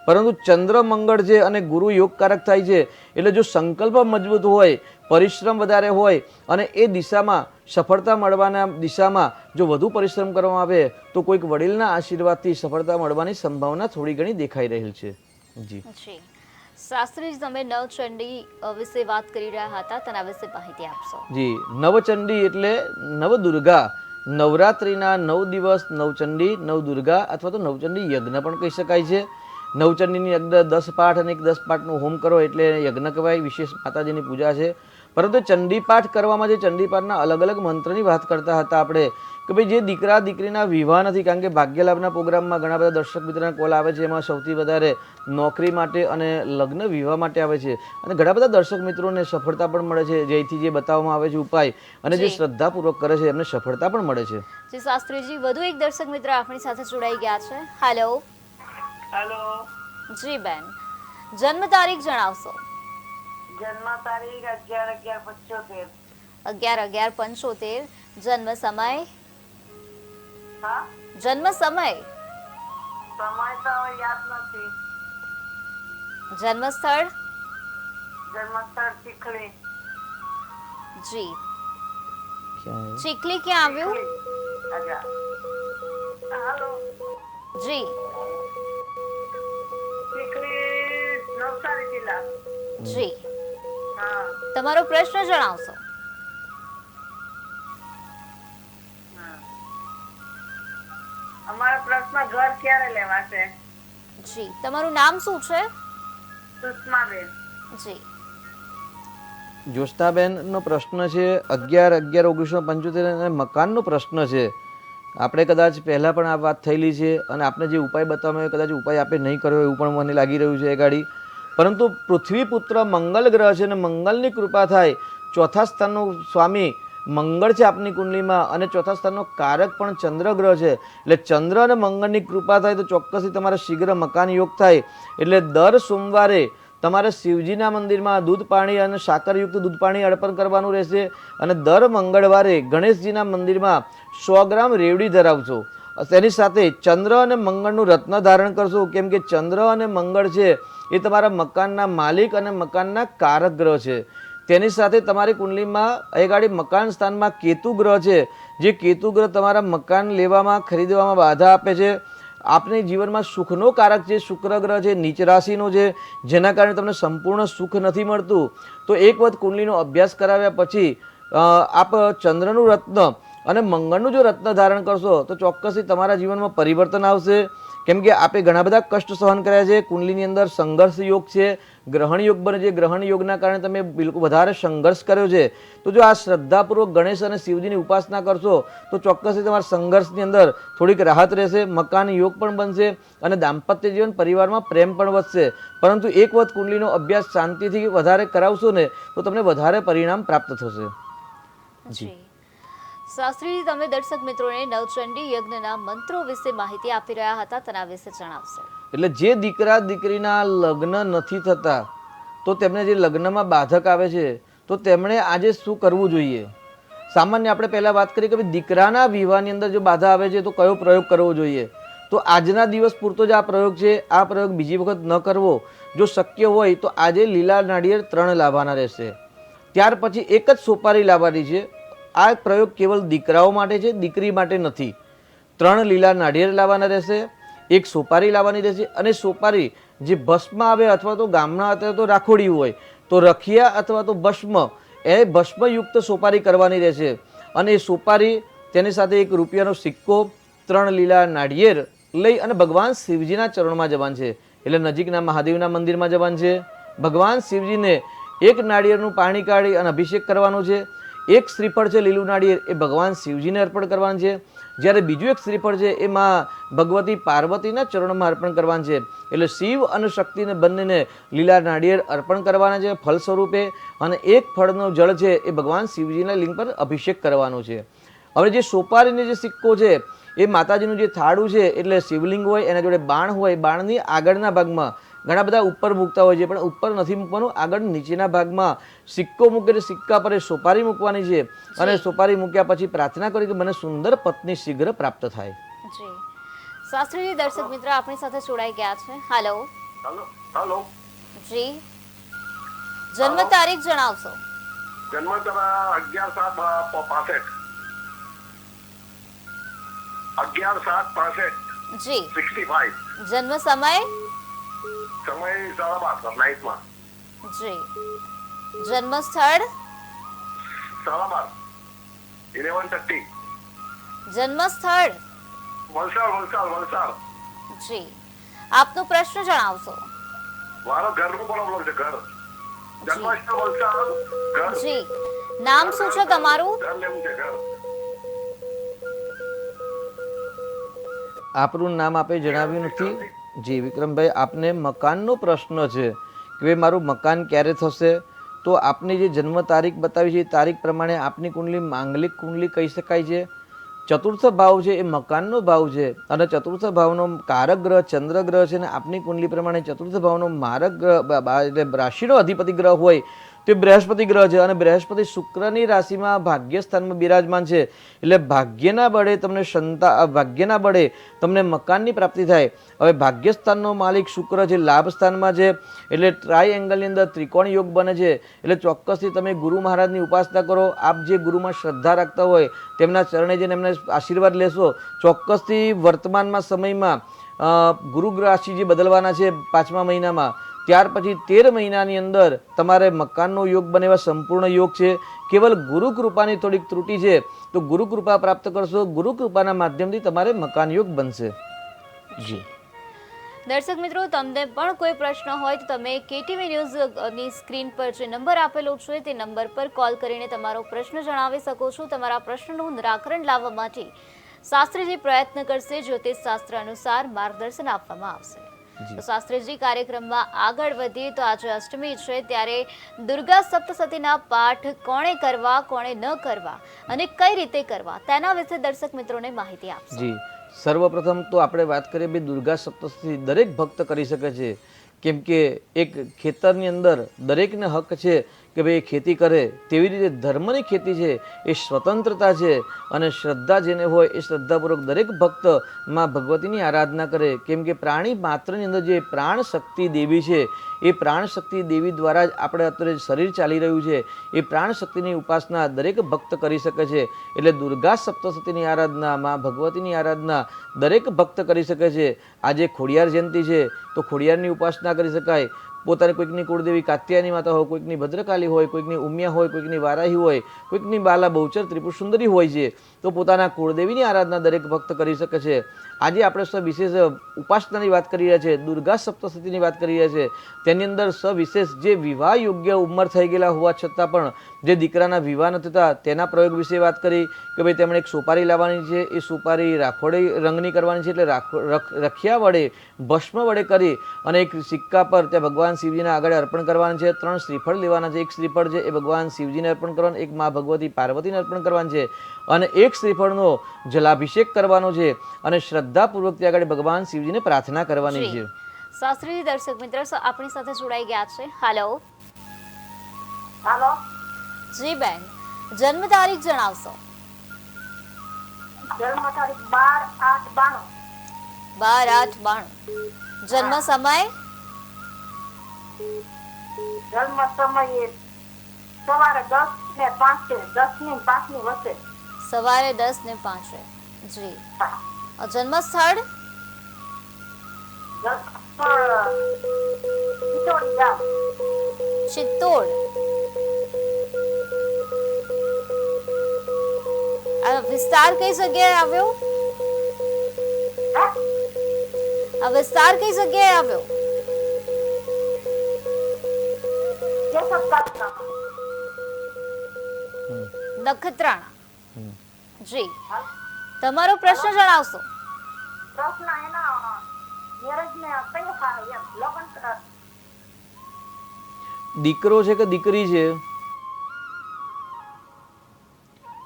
પરંતુ ચંદ્ર મંગળ છે અને ગુરુ યોગકારક થાય છે, એટલે જો સંકલ્પ મજબૂત હોય, પરિશ્રમ વધારે હોય અને એ દિશામાં સફળતા મળવાના દિશામાં જો વધુ પરિશ્રમ કરવામાં આવે તો કોઈક વડીલના આશીર્વાદથી સફળતા મળવાની સંભાવના થોડી ઘણી દેખાઈ રહેલ છે. જી. શાસ્ત્રીજી, તમે નવચંડી વિશે વાત કરી રહ્યા હતા, તેના વિશે માહિતી આપશો. જી, નવચંડી એટલે નવદુર્ગા. નવરાત્રિના 9 દિવસ નવચંડી, નવદુર્ગા અથવા તો નવચંડી યજ્ઞ પણ કહી શકાય છે. નવચંડીની યજ્ઞ 10 પાઠ અને 10 પાઠનો હોમ કરો એટલે યજ્ઞ કહેવાય, વિશેષ માતાજીની પૂજા છે. પરંતુ ચંડીપાઠ કરવામાં જે ચંડીપાઠના અલગ અલગ મંત્રની વાત કરતા હતા આપણે કે ભાઈ જે દીકરા દીકરીના વિવાહ નથી, કારણ કે ભાગ્યલાભના પ્રોગ્રામમાં ઘણા બધા દર્શક મિત્રોના કોલ આવે છે, એમાં સૌથી વધારે નોકરી માટે અને લગ્ન વિવાહ માટે આવે છે, અને ઘણા બધા દર્શક મિત્રોને સફળતા પણ મળે છે, જેથી જે બતાવવામાં આવે છે ઉપાય અને જે શ્રદ્ધાપૂર્વક કરે છે એમને સફળતા પણ મળે છે. જી શાસ્ત્રીજી, વધુ એક દર્શક મિત્ર આપણી સાથે જોડાઈ ગયા છે. હેલો. હેલો. જી બેન, જન્મ તારીખ જણાવશો. જન્મ તારીખ 11/11/75. 11/11/75. જન્મ સમય. હા, જન્મ સમય. સમય તો યાદ નથી. જન્મ સ્થળ. જન્મ સ્થળ ચીખલી. જી. ક્યાં है? ચીખલી ક્યાં આવ્યું? અચ્છા. હેલો. જી. ચીખલી નવસારી જિલ્લા. જી. હા. તમારો પ્રશ્ન જણાવશો. અમારો પ્રશ્ન ઘર ક્યારે લેવાશે? જી. તમારું નામ શું છે? સુષ્માબેન. જી. જ્યોત્સનાબેનનો પ્રશ્ન છે 11/11/1975 અને મકાનનો પ્રશ્ન છે. આપણે કદાચ પહેલાં પણ આ વાત થયેલી છે અને આપણે જે ઉપાય બતાવવામાં આવ્યો કદાચ ઉપાય આપણે નહીં કર્યો એવું પણ મને લાગી રહ્યું છે એ ગાડી. પરંતુ પૃથ્વી પુત્ર મંગલ ગ્રહ છે અને મંગલની કૃપા થાય. ચોથા સ્થાનનો સ્વામી મંગળ છે આપની કુંડલીમાં અને ચોથા સ્થાનનો કારક પણ ચંદ્ર ગ્રહ છે. એટલે ચંદ્ર અને મંગળની કૃપા થાય તો ચોક્કસથી તમારે શીઘ્ર મકાન યોગ થાય. એટલે દર સોમવારે તમારે શિવજીના મંદિરમાં દૂધ પાણી અને સાકરયુક્ત દૂધ પાણી અર્પણ કરવાનું રહેશે, અને દર મંગળવારે ગણેશજીના મંદિરમાં 100 ગ્રામ રેવડી ધરાવજો. તેની સાથે ચંદ્ર અને મંગળનું રત્ન ધારણ કરશો, કેમ કે ચંદ્ર અને મંગળ છે એ તમારા મકાનના માલિક અને મકાનના કારક ગ્રહ છે. તેની સાથે તમારી કુંડલીમાં આગળ મકાન સ્થાનમાં કેતુ ગ્રહ છે, જે કેતુ ગ્રહ તમારા મકાન લેવામાં ખરીદવામાં બાધા આપે છે. આપને જીવનમાં સુખનો કારક છે, શુક્ર ગ્રહ છે, નીચ રાશિનો છે, જેના કારણે તમને સંપૂર્ણ સુખ નથી મળતું. તો એક વખત કુંડલીનો અભ્યાસ કરાવ્યા પછી આપ ચંદ્રનું રત્ન અને મંગળનું જો રત્ન ધારણ કરશો તો ચોક્કસથી તમારા જીવનમાં પરિવર્તન આવશે. કેમ કે આપણે ઘણા બધા કષ્ટ સહન કર્યા છે. કુંડલીની અંદર સંઘર્ષ યોગ છે, ગ્રહણ યોગ બને છે. ગ્રહણ યોગના કારણે તમે બિલકુલ વધારે સંઘર્ષ કર્યો છે. તો જો આ શ્રદ્ધાપૂર્વક ગણેશ અને શિવજીની ઉપાસના કરશો તો ચોક્કસથી તમારા સંઘર્ષની અંદર થોડીક રાહત રહેશે, મકાન યોગ પણ બનશે અને દાંપત્ય જીવન પરિવારમાં પ્રેમ પણ વધશે. પરંતુ એક વખત કુંડલીનો અભ્યાસ શાંતિથી વધારે કરાવશો ને તો તમને વધારે પરિણામ પ્રાપ્ત થશે. જી શાસ્ત્રીજી, તમે દર્શક મિત્રોને નવચંડી યજ્ઞના મંત્રો વિશે માહિતી આપી રહ્યા હતા, તેના વિશે જણાવશો. એટલે જે દીકરા દીકરીના લગ્ન નથી થતા તો તેમને જે લગ્નમાં બાધક આવે છે તો તેમણે આજે શું કરવું જોઈએ? સામાન્ય આપણે પહેલાં વાત કરીએ કે દીકરાના વિવાહની અંદર જો બાધા આવે છે તો કયો પ્રયોગ કરવો જોઈએ. તો આજના દિવસ પૂરતો જ આ પ્રયોગ છે. આ પ્રયોગ બીજી વખત ન કરવો. જો શક્ય હોય તો આજે લીલા નાળિયેર 3 લાવવાના રહેશે. ત્યાર પછી એક જ સોપારી લાવવાની છે. આ પ્રયોગ કેવલ દીકરાઓ માટે છે, દીકરી માટે નથી. 3 લીલા નાળિયેર લાવવાના રહેશે, એક સોપારી લાવવાની રહેશે અને સોપારી જે ભસ્મ આવે અથવા તો ગામના અથવા તો રાખોડી હોય તો રખિયા અથવા તો ભસ્મ એ ભસ્મયુક્ત સોપારી કરવાની રહેશે. અને એ સોપારી તેની સાથે 1 રૂપિયાનો સિક્કો, 3 લીલા નાળિયેર લઈ અને ભગવાન શિવજીના ચરણમાં જવાનું છે. એટલે નજીકના મહાદેવના મંદિરમાં જવાનું છે. ભગવાન શિવજીને 1 નાળિયેરનું પાણી કાઢી અને અભિષેક કરવાનો છે. 1 શ્રીફળ છે લીલું નાળિયેર એ ભગવાન શિવજીને અર્પણ કરવાનું છે. જ્યારે બીજું 1 શ્રીફળ છે એ માં ભગવતી પાર્વતીના ચરણમાં અર્પણ કરવાનું છે. એટલે શિવ અને શક્તિને બંનેને લીલા નાળિયેર અર્પણ કરવાના છે ફળ સ્વરૂપે. અને 1 ફળનો જળ છે એ ભગવાન શિવજીના લિંગ પર અભિષેક કરવાનો છે. હવે જે સોપારીનો જે સિક્કો છે એ માતાજીનું જે થાળું છે એટલે શિવલિંગ હોય એના જોડે બાણ હોય, બાણની આગળના ભાગમાં ઘણા બધા ઉપર મૂકતા હોય છે પણ ઉપર નથી મૂકવાનું, આગળ નીચેના ભાગમાં સિક્કો મૂકે. સિક્કા પર સોપારી મૂકવાની છે અને સોપારી મૂક્યા પછી પ્રાર્થના કરી કે મને સુંદર પત્ની શીઘ્ર પ્રાપ્ત થાય. જી શાસ્ત્રીજી, દર્શક મિત્ર આપણી સાથે જોડાઈ ગયા છે. હેલો. હેલો. જી જન્મ તારીખ જણાવશો. જન્મ તારીખ 11/7/65. 11/7/65. જી 65. જન્મ સમય. સમય 12:30 નાઇટમાં. જી જન્મ સ્થળ. 12:30 11:30. જન્મ સ્થળ. વલસાડ. જી આપનો પ્રશ્ન જણાવશો. મારો ઘરનો પ્રોબ્લેમ છે. ઘર જન્માષ્ટમી વલસાડ. ઘર. જી નામ શું છે તમારું? ઘર લેવું છે. ઘર. આપનું નામ આપે જણાવ્યું નથી. જી વિક્રમભાઈ, આપને મકાનનો પ્રશ્ન છે કે ભાઈ મારું મકાન ક્યારે થશે. તો આપની જે જન્મ તારીખ બતાવી છે એ તારીખ પ્રમાણે આપની કુંડલી માંગલિક કુંડલી કહી શકાય છે. ચતુર્થ ભાવ છે એ મકાનનો ભાવ છે અને ચતુર્થ ભાવનો કારક ગ્રહ ચંદ્ર ગ્રહ છે. અને આપની કુંડલી પ્રમાણે ચતુર્થ ભાવનો મારક ગ્રહ એટલે રાશિનો અધિપતિ ગ્રહ હોય તે બૃહસ્પતિ ગ્રહ છે. અને બૃહસ્પતિ શુક્રની રાશિમાં ભાગ્યસ્થાનમાં બિરાજમાન છે. એટલે ભાગ્યના બળે તમને મકાનની પ્રાપ્તિ થાય. હવે ભાગ્યસ્થાનનો માલિક શુક્ર છે, લાભ સ્થાનમાં છે. એટલે ટ્રાયએંગલની અંદર ત્રિકોણ યોગ બને છે. એટલે ચોક્કસથી તમે ગુરુ મહારાજની ઉપાસના કરો. આપ જે ગુરુમાં શ્રદ્ધા રાખતા હોય તેમના ચરણે જઈને એમને આશીર્વાદ લેશો. ચોક્કસથી વર્તમાનમાં સમયમાં ગુરુ રાશિ જે બદલવાના છે 5મા મહિનામાં, ત્યાર પછી 13 મહિનાની અંદર તમારે મકાનનો યોગ બને એવા સંપૂર્ણ યોગ છે. કેવલ ગુરુ કૃપાની થોડીક ત્રુટિ છે તો ગુરુ કૃપા પ્રાપ્ત કરશો. ગુરુ કૃપાના માધ્યમથી તમારે મકાન યોગ બનશે. જી દર્શક મિત્રો, તમને પણ કોઈ પ્રશ્ન હોય તો તમે કેટીવી ન્યૂઝની સ્ક્રીન પર જે નંબર આપેલો છે તે નંબર પર કોલ કરીને તમારો પ્રશ્ન જણાવી શકો છો. તમારા પ્રશ્નનું નિરાકરણ લાવવા માટે શાસ્ત્રીજી પ્રયત્ન કરશે. જ્યોતિષ શાસ્ત્ર અનુસાર માર્ગદર્શન આપવામાં આવશે. તો શાસ્ત્રીજી કાર્યક્રમમાં આગળ વધીએ તો આજે અષ્ટમી છે, ત્યારે દુર્ગા સપ્તસતીના પાઠ કોણે કરવા, કોણે ન કરવા અને કઈ રીતે કરવા તેના વિશે દર્શક મિત્રોને માહિતી આપશે. જી સર્વપ્રથમ તો આપણે વાત કરીએ બે દુર્ગા સપ્તશતી દરેક ભક્ત કરી શકે છે. કેમ કે એક ખેતરની અંદર દરેકને હક છે કે ભાઈ એ ખેતી કરે, તેવી રીતે ધર્મની ખેતી છે એ સ્વતંત્રતા છે. અને શ્રદ્ધા જેને હોય એ શ્રદ્ધાપૂર્વક દરેક ભક્ત માં ભગવતીની આરાધના કરે. કેમ કે પ્રાણી માત્રની અંદર જે પ્રાણ શક્તિ દેવી છે એ પ્રાણ શક્તિ દેવી દ્વારા જ આપણે અત્યારે શરીર ચાલી રહ્યું છે. એ પ્રાણ શક્તિની ઉપાસના દરેક ભક્ત કરી શકે છે. એટલે દુર્ગા સપ્તશતીની આરાધના, માં ભગવતીની આરાધના દરેક ભક્ત કરી શકે છે. આજે ખોડિયાર જયંતિ છે તો ખોડિયારની ઉપાસના કરી શકાય. પોતાની કોઈકની કુળદેવી કાત્યાયની માતા હોય, કોઈકની ભદ્રકાલી હોય, કોઈકની ઉમિયા હોય, કોઈકની વારાહી હોય, કોઈકની બાલા બહુચર ત્રિપુર સુંદરી હોય છે, તો પોતાના કુળદેવીની આરાધના દરેક ભક્ત કરી શકે છે. આજે આપણે સવિશેષ ઉપાસનાની વાત કરી રહ્યા છે, દુર્ગા સપ્તશતીની વાત કરી રહ્યા છે. તેની અંદર સવિશેષ જે વિવાહ યોગ્ય ઉંમર થઈ ગયેલા હોવા છતાં પણ જે દીકરાના વિવાહ નથી થતા તેના પ્રયોગ વિશે વાત કરી કે ભાઈ તેમણે એક સોપારી લાવવાની છે. એ સોપારી રાખોડી રંગની કરવાની છે, એટલે રખિયા વડે ભસ્મ વડે કરી અને એક સિક્કા પર ત્યાં ભગવાન શિવજીના આગળ અર્પણ કરવાનું છે. 3 શ્રીફળ લેવાના છે. એક શ્રીફળ છે એ ભગવાન શિવજીને અર્પણ કરવાનું, એક મા ભગવતી પાર્વતીને અર્પણ કરવાનું છે અને એક શ્રીફળનો જલાભિષેક કરવાનો છે અને શ્રદ્ધાપૂર્વક ત્યાં આગળ ભગવાન શિવજીને પ્રાર્થના કરવાની છે. શાસ્ત્રી દર્શક મિત્રો આપણી સાથે જોડાઈ ગયા છે. હાલો. હાલો. જી બેન, જન્મ તારીખ જણાવશો? જન્મ તારીખ 12/8/92. 12/8/92. જન્મ સમય? જન્મ સમયે સવારે 10 ને 5, 10 ને 5 ની વચ્ચે. સવારે 10 ને 5. જી. જન્મ સ્થળ? ચિત્તોડ ગામ. ચિત્તોડ. આ વિસ્તાર કઈ જગ્યાએ આવ્યો? આ વિસ્તાર કઈ જગ્યાએ આવ્યો? નખત્રાણા. જી. તમારો પ્રશ્ન જણાવશો? પ્રશ્ન એના મેરેજને કઈ થાય એમ લગ્ન દીકરો છે કે દીકરી છે?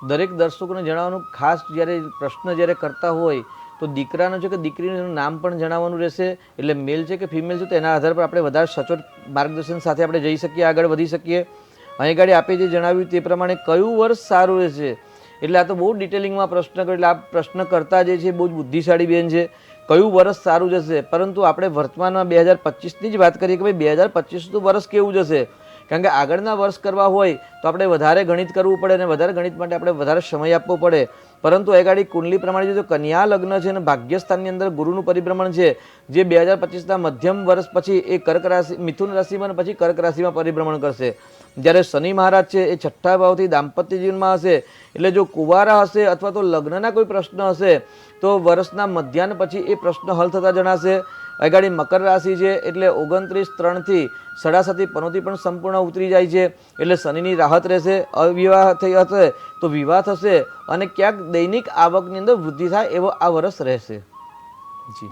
દરેક દર્શકોને જણાવવાનું ખાસ, જ્યારે પ્રશ્ન જ્યારે કરતા હોય તો દીકરાનો છે કે દીકરીનું નામ પણ જણાવવાનું રહેશે. એટલે મેલ છે કે ફિમેલ છે તેના આધાર પર આપણે વધારે સચોટ માર્ગદર્શન સાથે આપણે જઈ શકીએ, આગળ વધી શકીએ. અહીં ગાડી આપે જે જણાવ્યું તે પ્રમાણે કયું વર્ષ સારું રહેશે, એટલે આ તો બહુ ડિટેલિંગમાં પ્રશ્ન કર્યો. એટલે આ પ્રશ્ન કરતા જે છે બહુ જ બુદ્ધિશાળી બેન છે. કયું વર્ષ સારું જશે, પરંતુ આપણે વર્તમાનમાં 2025ની જ વાત કરીએ કે ભાઈ 2025નું વર્ષ કેવું જશે. કારણ કે આગળના વર્ષ કરવા હોય તો આપણે વધારે ગણિત કરવું પડે અને વધારે ગણિત માટે આપણે વધારે સમય આપવો પડે. પરંતુ એ ગાડી કુંડલી પ્રમાણે જો કન્યા લગ્ન છે અને ભાગ્યસ્થાનની અંદર ગુરુનું પરિભ્રમણ છે, જે 2025ના મધ્યમ વર્ષ પછી એ કર્ક રાશિ, મિથુન રાશિમાં અને પછી કર્ક રાશિમાં પરિભ્રમણ કરશે. જ્યારે શનિ મહારાજ છે એ 6ઠ્ઠા ભાવથી દાંપત્ય જીવનમાં હશે. એટલે જો કુંવારા હશે અથવા તો લગ્નના કોઈ પ્રશ્ન હશે તો વર્ષના મધ્યાહન પછી એ પ્રશ્ન હલ થતા જણાશે. આગળ મકર રાશિ છે એટલે 29/3 થી 7:30 પનોતી પણ સંપૂર્ણ ઉતરી જાય છે. એટલે શનિની રાહત રહેશે. અવિવાહ થઈ હશે તો વિવાહ થશે અને ક્યાંક દૈનિક આવકની અંદર વૃદ્ધિ થાય એવો આ વર્ષ રહેશે. જી.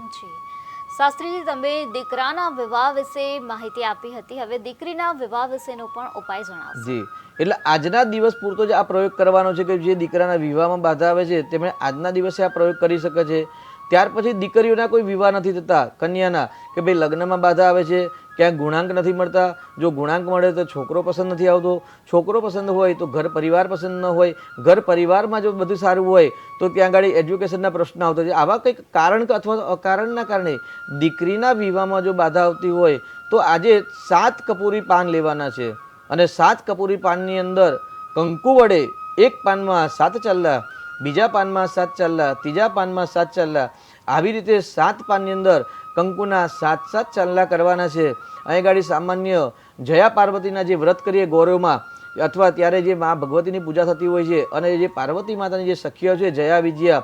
શાસ્ત્રીજી, તમે દીકરાના વિવાહ વિશે માહિતી આપી હતી, હવે દીકરીના વિવાહ વિશેનો પણ ઉપાય જણાવશો? જી. એટલે આજના દિવસ પૂરતો જ આ પ્રયોગ કરવાનો છે કે જે દીકરાના વિવાહમાં બાધા આવે છે તેમણે આજના દિવસે આ પ્રયોગ કરી શકે છે. ત્યાર પછી દીકરીઓના કોઈ વિવાહ નથી થતા. કન્યાના કે ભાઈ લગ્નમાં બાધા આવે છે, ક્યાંક ગુણાંક નથી મળતા. જો ગુણાંક મળે તો છોકરો પસંદ નથી આવતો. છોકરો પસંદ હોય તો ઘર પરિવાર પસંદ ન હોય. ઘર પરિવારમાં જો બધું સારું હોય તો ત્યાં આગળ એજ્યુકેશનના પ્રશ્ન આવતા છે. આવા કંઈક કારણ અથવા અકારણના કારણે દીકરીના વિવાહમાં જો બાધા આવતી હોય તો આજે 7 કપૂરી પાન લેવાના છે અને 7 કપૂરી પાનની અંદર કંકુ વડે એક પાનમાં 7 ચાલ્લા, બીજા પાનમાં 7 ચાલ્લા, ત્રીજા પાનમાં 7 ચાલ્લા, આવી રીતે 7 પાનની અંદર કંકુના 7 ચાલ્લા કરવાના છે. અહીં ગાડી સામાન્ય જયા પાર્વતીના જે વ્રત કરીએ ગૌરવમાં અથવા ત્યારે જે મા ભગવતીની પૂજા થતી હોય છે અને જે પાર્વતી માતાની જે સખીઓ છે જયા વિજયા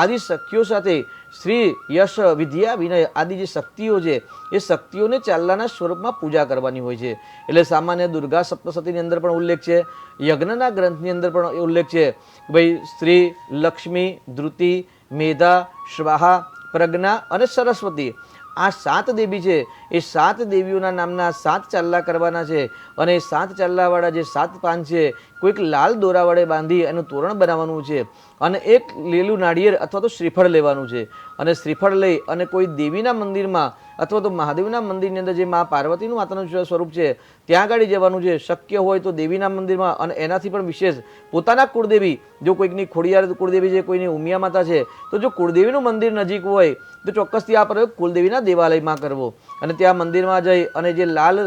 આદિ સખીઓ સાથે શ્રી યશ વિદ્યા વિનય આદિ જે શક્તિઓ છે એ શક્તિઓને ચાલ્લાના સ્વરૂપમાં પૂજા કરવાની હોય છે. એટલે સામાન્ય દુર્ગા સપ્તશતીની અંદર પણ ઉલ્લેખ છે, યજ્ઞના ગ્રંથની અંદર પણ ઉલ્લેખ છે કે ભાઈ શ્રી લક્ષ્મી, ધૃતિ, મેધા, સ્વાહા, પ્રજ્ઞા અને સરસ્વતી આ 7 દેવી છે. એ 7 દેવીઓના નામના 7 ચાલ્લા કરવાના છે અને 7 ચાલ્લાવાળા જે 7 પાન છે કોઈક લાલ દોરા વડે બાંધી એનું તોરણ બનાવવાનું છે અને એક લીલું નાળિયેર અથવા તો શ્રીફળ લેવાનું છે અને શ્રીફળ લઈ અને કોઈ દેવીના મંદિરમાં અથવા તો મહાદેવના મંદિરની અંદર જે મા પાર્વતીનું માતાનું સ્વરૂપ છે ત્યાં આગળ જવાનું છે. શક્ય હોય તો દેવીના મંદિરમાં, અને એનાથી પણ વિશેષ પોતાના કુળદેવી, જો કોઈકની ખોડિયાર કુળદેવી છે, કોઈની ઉમિયા માતા છે, તો જો કુળદેવીનું મંદિર નજીક હોય તો ચોક્કસથી આ પ્રયોગ કુલદેવીના દેવાલયમાં કરવો અને ત્યાં મંદિરમાં જઈ અને જે લાલ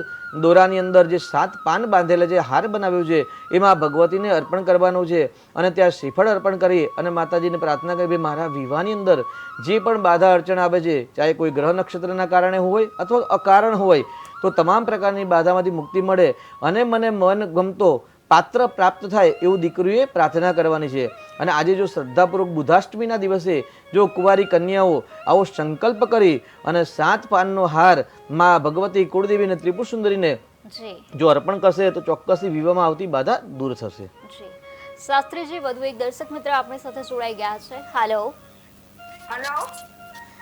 દોરાની અંદર જે 7 પાન બાંધેલા જે હાર બનાવ્યો છે એમાં ભગવતીને અર્પણ કરવાનું છે અને ત્યાં શ્રીફળ અર્પણ કરી અને માતાજીને પ્રાર્થના કરી, મારા વિવાહની અંદર જે પણ બાધા અડચણ આવે છે, ચાહે કોઈ ગ્રહ નક્ષત્રના કારણે હોય અથવા અકારણ હોય, તો તમામ પ્રકારની બાધામાંથી મુક્તિ મળે અને મને મન ગમતો પાત્ર પ્રાપ્ત થાય એવું દીકરીએ પ્રાર્થના કરવાની છે. અને આજે જો શ્રદ્ધાપૂર્વક બુધાષ્ટમીના દિવસે જો કુંવારી કન્યાઓ આવો સંકલ્પ કરી અને 7 પાનનો હાર માં ભગવતી કુળદેવીને ત્રિપુર સુંદરીને જી જો અર્પણ કરશે તો ચોક્કસથી વિવાહમાં આવતી બાધા દૂર થશે. જી શાસ્ત્રીજી, વધુ એક દર્શક મિત્ર આપણી સાથે જોડાઈ ગયા છે. હાલો. હેલો.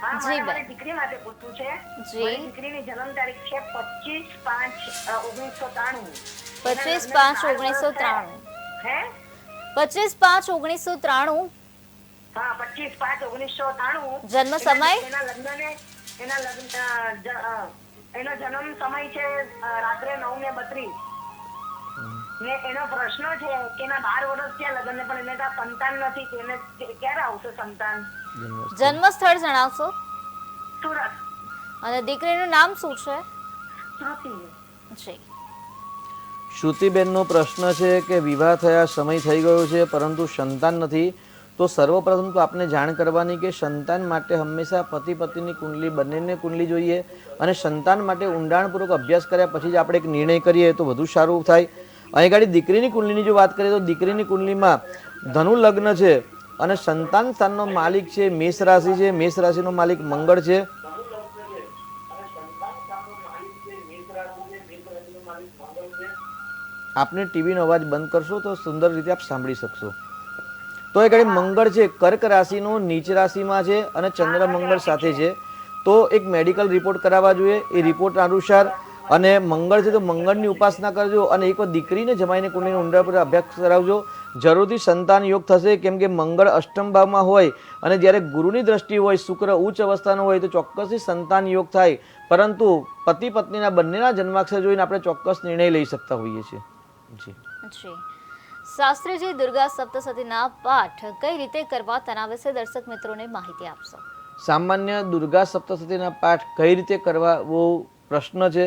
હા, જી મારે બેન. મારી દીકરી માટે પૂછવું છે. જી. મારી દીકરીની જન્મ તારીખ છે 25/5/1993. 25/5/1993. હે? 25/5/1993. હા, 25/5/1993. જન્મ સમય? એનો જન્મ સમય છે રાત્રે 9:32. ને એનો પ્રશ્ન છે કે એના 12 વર્ષ થયા લગ્નને, પણ એને કાંઈ સંતાન નથી, તો એને ક્યારે આવશે સંતાન? જન્મ સ્થળ જણાવશો? સુરત. અને દીકરીનું નામ શું છે? શ્રુતિ. જી શ્રુતિબેનનો પ્રશ્ન છે કે વિવાહ થયા સમય થઈ ગયો છે પરંતુ સંતાન નથી. તો સર્વપ્રથમ તો આપણે જાણ કરવાની કે સંતાન માટે હંમેશા પતિ પત્નીની કુંડલી બંનેને કુંડલી જોઈએ અને સંતાન માટે ઊંડાણપૂર્વક અભ્યાસ કર્યા પછી જ આપણે એક નિર્ણય કરીએ તો વધુ સારું થાય. અહીં ગાડી દીકરીની કુંડલીની જો વાત કરીએ તો દીકરીની કુંડલીમાં ધનુ લગ્ન છે અને સંતાન સ્થાનનો માલિક છે મેષ રાશિ છે. મેષ રાશિનો માલિક મંગળ છે. આપને ટીવીનો અવાજ બંધ કરશો તો સુંદર રીતે આપ સાંભળી શકશો. તો એ ઘડી મંગળ છે કર્ક રાશિનો નીચ રાશિમાં છે અને ચંદ્ર મંગળ સાથે છે. તો એક મેડિકલ રિપોર્ટ કરાવવા જોઈએ. એ રિપોર્ટ અનુસાર અને મંગળ છે તો મંગળની ઉપાસના કરજો અને એકવાર દીકરીને જમાઈને કુંડલીનો ઊંડાણપૂર્વક અભ્યાસ કરાવજો. જરૂરથી સંતાન યોગ થશે, કેમ કે મંગળ અષ્ટમ ભાવમાં હોય અને જ્યારે ગુરુની દ્રષ્ટિ હોય, શુક્ર ઉચ્ચ અવસ્થાનો હોય તો ચોક્કસથી સંતાન યોગ થાય. પરંતુ પતિ પત્નીના બંનેના જન્માક્ષર જોઈને આપણે ચોક્કસ નિર્ણય લઈ શકતા હોઈએ છીએ. જી જી શાસ્ત્રીજી, દુર્ગા સપ્તસતીના પાઠ કઈ રીતે કરવા તેના વિશે દર્શક મિત્રોને માહિતી આપશો? સામાન્ય દુર્ગા સપ્તસતીના પાઠ કઈ રીતે કરવા બહુ પ્રશ્ન છે.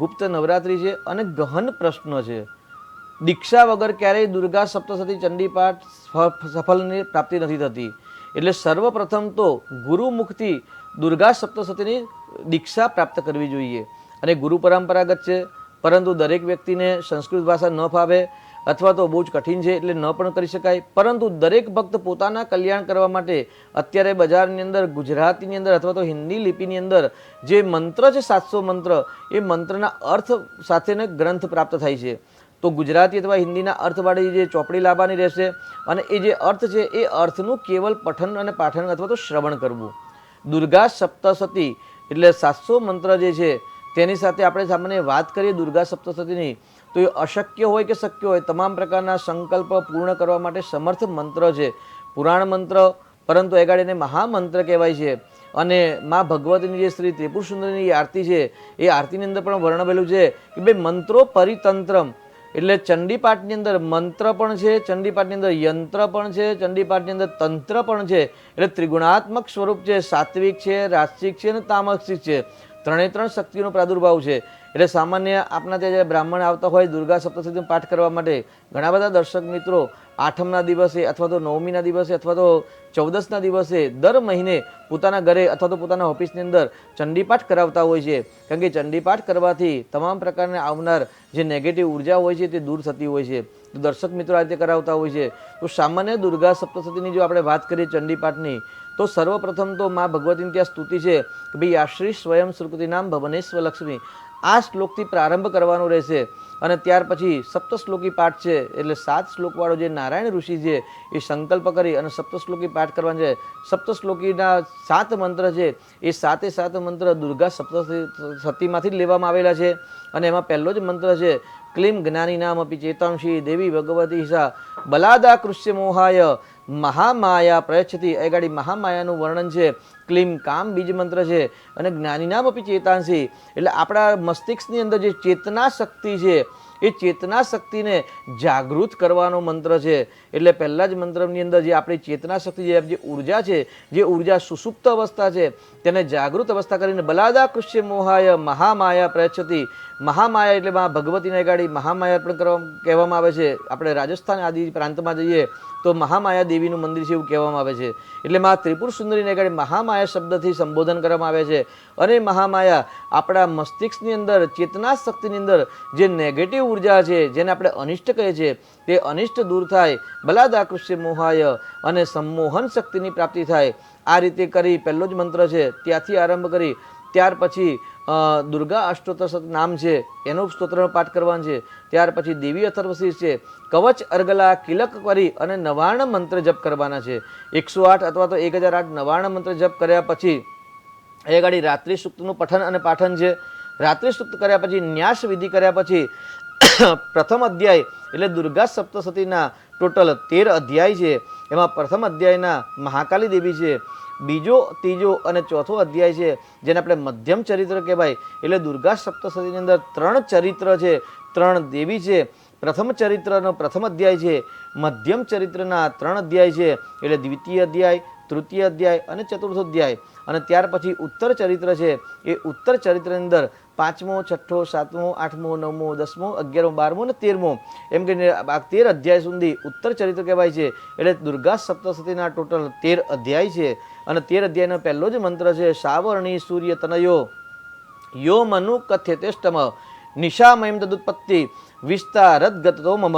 ગુપ્ત નવરાત્રિ છે અને ગહન પ્રશ્ન છે. દીક્ષા વગર ક્યારેય દુર્ગા સપ્તસતી ચંડી પાઠ સફળની પ્રાપ્તિ નથી થતી. એટલે સર્વપ્રથમ તો ગુરુમુખથી દુર્ગા સપ્તસતીની દીક્ષા પ્રાપ્ત કરવી જોઈએ. અને ગુરુ પરંપરાગત છે, પરંતુ દરેક વ્યક્તિને સંસ્કૃત ભાષા ન ફાવે અથવા તો બહુ જ કઠિન છે એટલે ન પણ કરી શકાય. પરંતુ દરેક ભક્ત પોતાના કલ્યાણ કરવા માટે અત્યારે બજારની અંદર ગુજરાતીની અંદર અથવા તો હિન્દી લિપિની અંદર જે મંત્ર છે 700 મંત્ર, એ મંત્રના અર્થ સાથેનો ગ્રંથ પ્રાપ્ત થાય છે. તો ગુજરાતી અથવા હિન્દીના અર્થવાળી જે ચોપડી લાવવાની રહેશે અને એ જે અર્થ છે એ અર્થનું કેવલ પઠન અને પાઠન અથવા તો શ્રવણ કરવું. દુર્ગા સપ્તસતી એટલે 700 મંત્ર જે છે તેની સાથે આપણે સામાન્ય વાત કરીએ દુર્ગા સપ્તસતીની, તો એ અશક્ય હોય કે શક્ય હોય તમામ પ્રકારના સંકલ્પ પૂર્ણ કરવા માટે સમર્થ મંત્ર છે. પુરાણ મંત્ર, પરંતુ એગાડીને મહામંત્ર કહેવાય છે. અને મા ભગવતીની જે શ્રી ત્રિપુર સુંદરીની આરતી છે એ આરતીની અંદર પણ વર્ણવેલું છે કે ભાઈ મંત્રો પરિતંત્રમ, એટલે ચંડીપાઠની અંદર મંત્ર પણ છે, ચંડીપાઠની અંદર યંત્ર પણ છે, ચંડીપાઠની અંદર તંત્ર પણ છે. એટલે ત્રિગુણાત્મક સ્વરૂપ છે, સાત્વિક છે, રાજસિક છે અને તામસિક છે. ત્રણે ત્રણ શક્તિનો પ્રાદુર્ભાવ છે. એટલે સામાન્ય આપણા ત્યાં જ્યારે બ્રાહ્મણ આવતા હોય દુર્ગા સપ્તશતીનો પાઠ કરવા માટે, ઘણા બધા દર્શક મિત્રો 8મના દિવસે અથવા તો 9મીના દિવસે અથવા તો 14ના દિવસે દર મહિને પોતાના ઘરે અથવા તો પોતાના ઓફિસની અંદર ચંડીપાઠ કરાવતા હોય છે. કારણ કે ચંડીપાઠ કરવાથી તમામ પ્રકારના આવનાર જે નેગેટિવ ઉર્જા હોય છે તે દૂર થતી હોય છે. તો દર્શક મિત્રો આ રીતે કરાવતા હોય છે. તો સામાન્ય દુર્ગા સપ્તશતીની જો આપણે વાત કરીએ ચંડીપાઠની, તો સર્વપ્રથમ તો મા ભગવતીની ત્યાં સ્તુતિ છે કે ભાઈ આશ્રી સ્વયં શ્રુતિ નામ ભવનેશ્વર લક્ષ્મી, આ શ્લોકથી પ્રારંભ કરવાનો રહેશે. અને ત્યાર પછી સપ્તશ્લોકી પાઠ છે, એટલે 7 શ્લોકવાળો જે નારાયણ ઋષિ છે એ સંકલ્પ કરી અને સપ્તશ્લોકી પાઠ કરવાનો છે. સપ્તશ્લોકીના 7 મંત્ર છે, એ 7 મંત્ર દુર્ગા સપ્તશતીમાંથી જ લેવામાં આવેલા છે. અને એમાં પહેલો જ મંત્ર છે ક્લીમ જ્ઞાની નામ અપી ચેતાંશી દેવી ભગવતી સા બલાદા કૃષ્ય મોહાય મહામાયા પ્રયચ્છતિ એ ગાડી મહામાયાનું વર્ણન છે. ક્લીમ કામ બીજ મંત્ર છે અને જ્ઞાનીનામ અપી ચેતાંસી એટલે આપણા મસ્તિષ્કની અંદર જે ચેતના શક્તિ છે એ ચેતના શક્તિને જાગૃત કરવાનો મંત્ર છે. એટલે પહેલા જ મંત્રની અંદર જે આપણી ચેતના શક્તિ જે ઉર્જા છે, જે ઉર્જા સુસુપ્ત અવસ્થા છે તેને જાગૃત અવસ્થા કરીને બલાદા કૃષ્ય મોહાય મહામાયા પ્રયચ્છતિ. મહામાયા એટલે ભગવતીને ગાડી મહામાયા પણ કહેવામાં આવે છે. આપણે રાજસ્થાન આદિ પ્રાંતમાં જઈએ તો મહામાયા દેવીનું મંદિર છે એવું કહેવામાં આવે છે. એટલે મા ત્રિપુર સુંદરીને ગાડી મહામાયા શબ્દથી સંબોધન કરવામાં આવે છે. અને મહામાયા આપણા મસ્તિષ્કની અંદર ચેતના શક્તિની અંદર જે નેગેટિવ ઉર્જા છે, જેને આપણે અનિષ્ટ કહીએ છીએ, તે અનિષ્ટ દૂર થાય, બલાદાકૃષ્ય મોહાય અને સંમોહન શક્તિની પ્રાપ્તિ થાય. આ રીતે કરી પહેલો જ મંત્ર છે ત્યાંથી આરંભ કરી ત્યાર પછી દુર્ગા અષ્ટોત્તર નામ છે એનો સ્તોત્રનો પાઠ કરવાનો છે. ત્યાર પછી દેવી અથર્વશીર્ષ છે, કવચ અર્ગલા કિલક કરી અને નવાર્ણ મંત્ર જપ કરવાના છે. 108 અથવા તો 1008 નવાર્ણ મંત્ર જપ કર્યા પછી એ ગાડી રાત્રિ સૂક્તનું પઠન અને પાઠન છે. રાત્રિ સૂક્ત કર્યા પછી ન્યાસ વિધિ કર્યા પછી પ્રથમ અધ્યાય એટલે દુર્ગા સપ્તશતીના ટોટલ 13 અધ્યાય છે. એમાં પ્રથમ અધ્યાયના મહાકાલી દેવી છે. બીજો, ત્રીજો અને ચોથો અધ્યાય છે જેને આપણે મધ્યમ ચરિત્ર કહેવાય. એટલે દુર્ગા સપ્તશતીની અંદર 3 ચરિત્ર છે, 3 દેવી છે. પ્રથમ ચરિત્રનો પ્રથમ અધ્યાય છે, મધ્યમ ચરિત્રના 3 અધ્યાય છે એટલે દ્વિતીય અધ્યાય, તૃતીય અધ્યાય અને ચતુર્થ અધ્યાય. અને ત્યાર પછી ઉત્તર ચરિત્ર છે. એ ઉત્તર ચરિત્રની અંદર 5મો, 6ઠો, 7મો, 8મો, 9મો, 10મો, 11મો, 12મો અને 13મો એમ કરીને 13 અધ્યાય સુધી ઉત્તર ચરિત્ર કહેવાય છે. એટલે દુર્ગા સપ્તશતીના ટોટલ 13 અધ્યાય છે. અને 13 અધ્યાયનો પહેલો જ મંત્ર છે સાવરણી સૂર્ય તનયો યો મનુ કથ્યતેષ્ટમ નિશામયમ તદુત્પત્તિ વિસ્તારત ગતો મમ.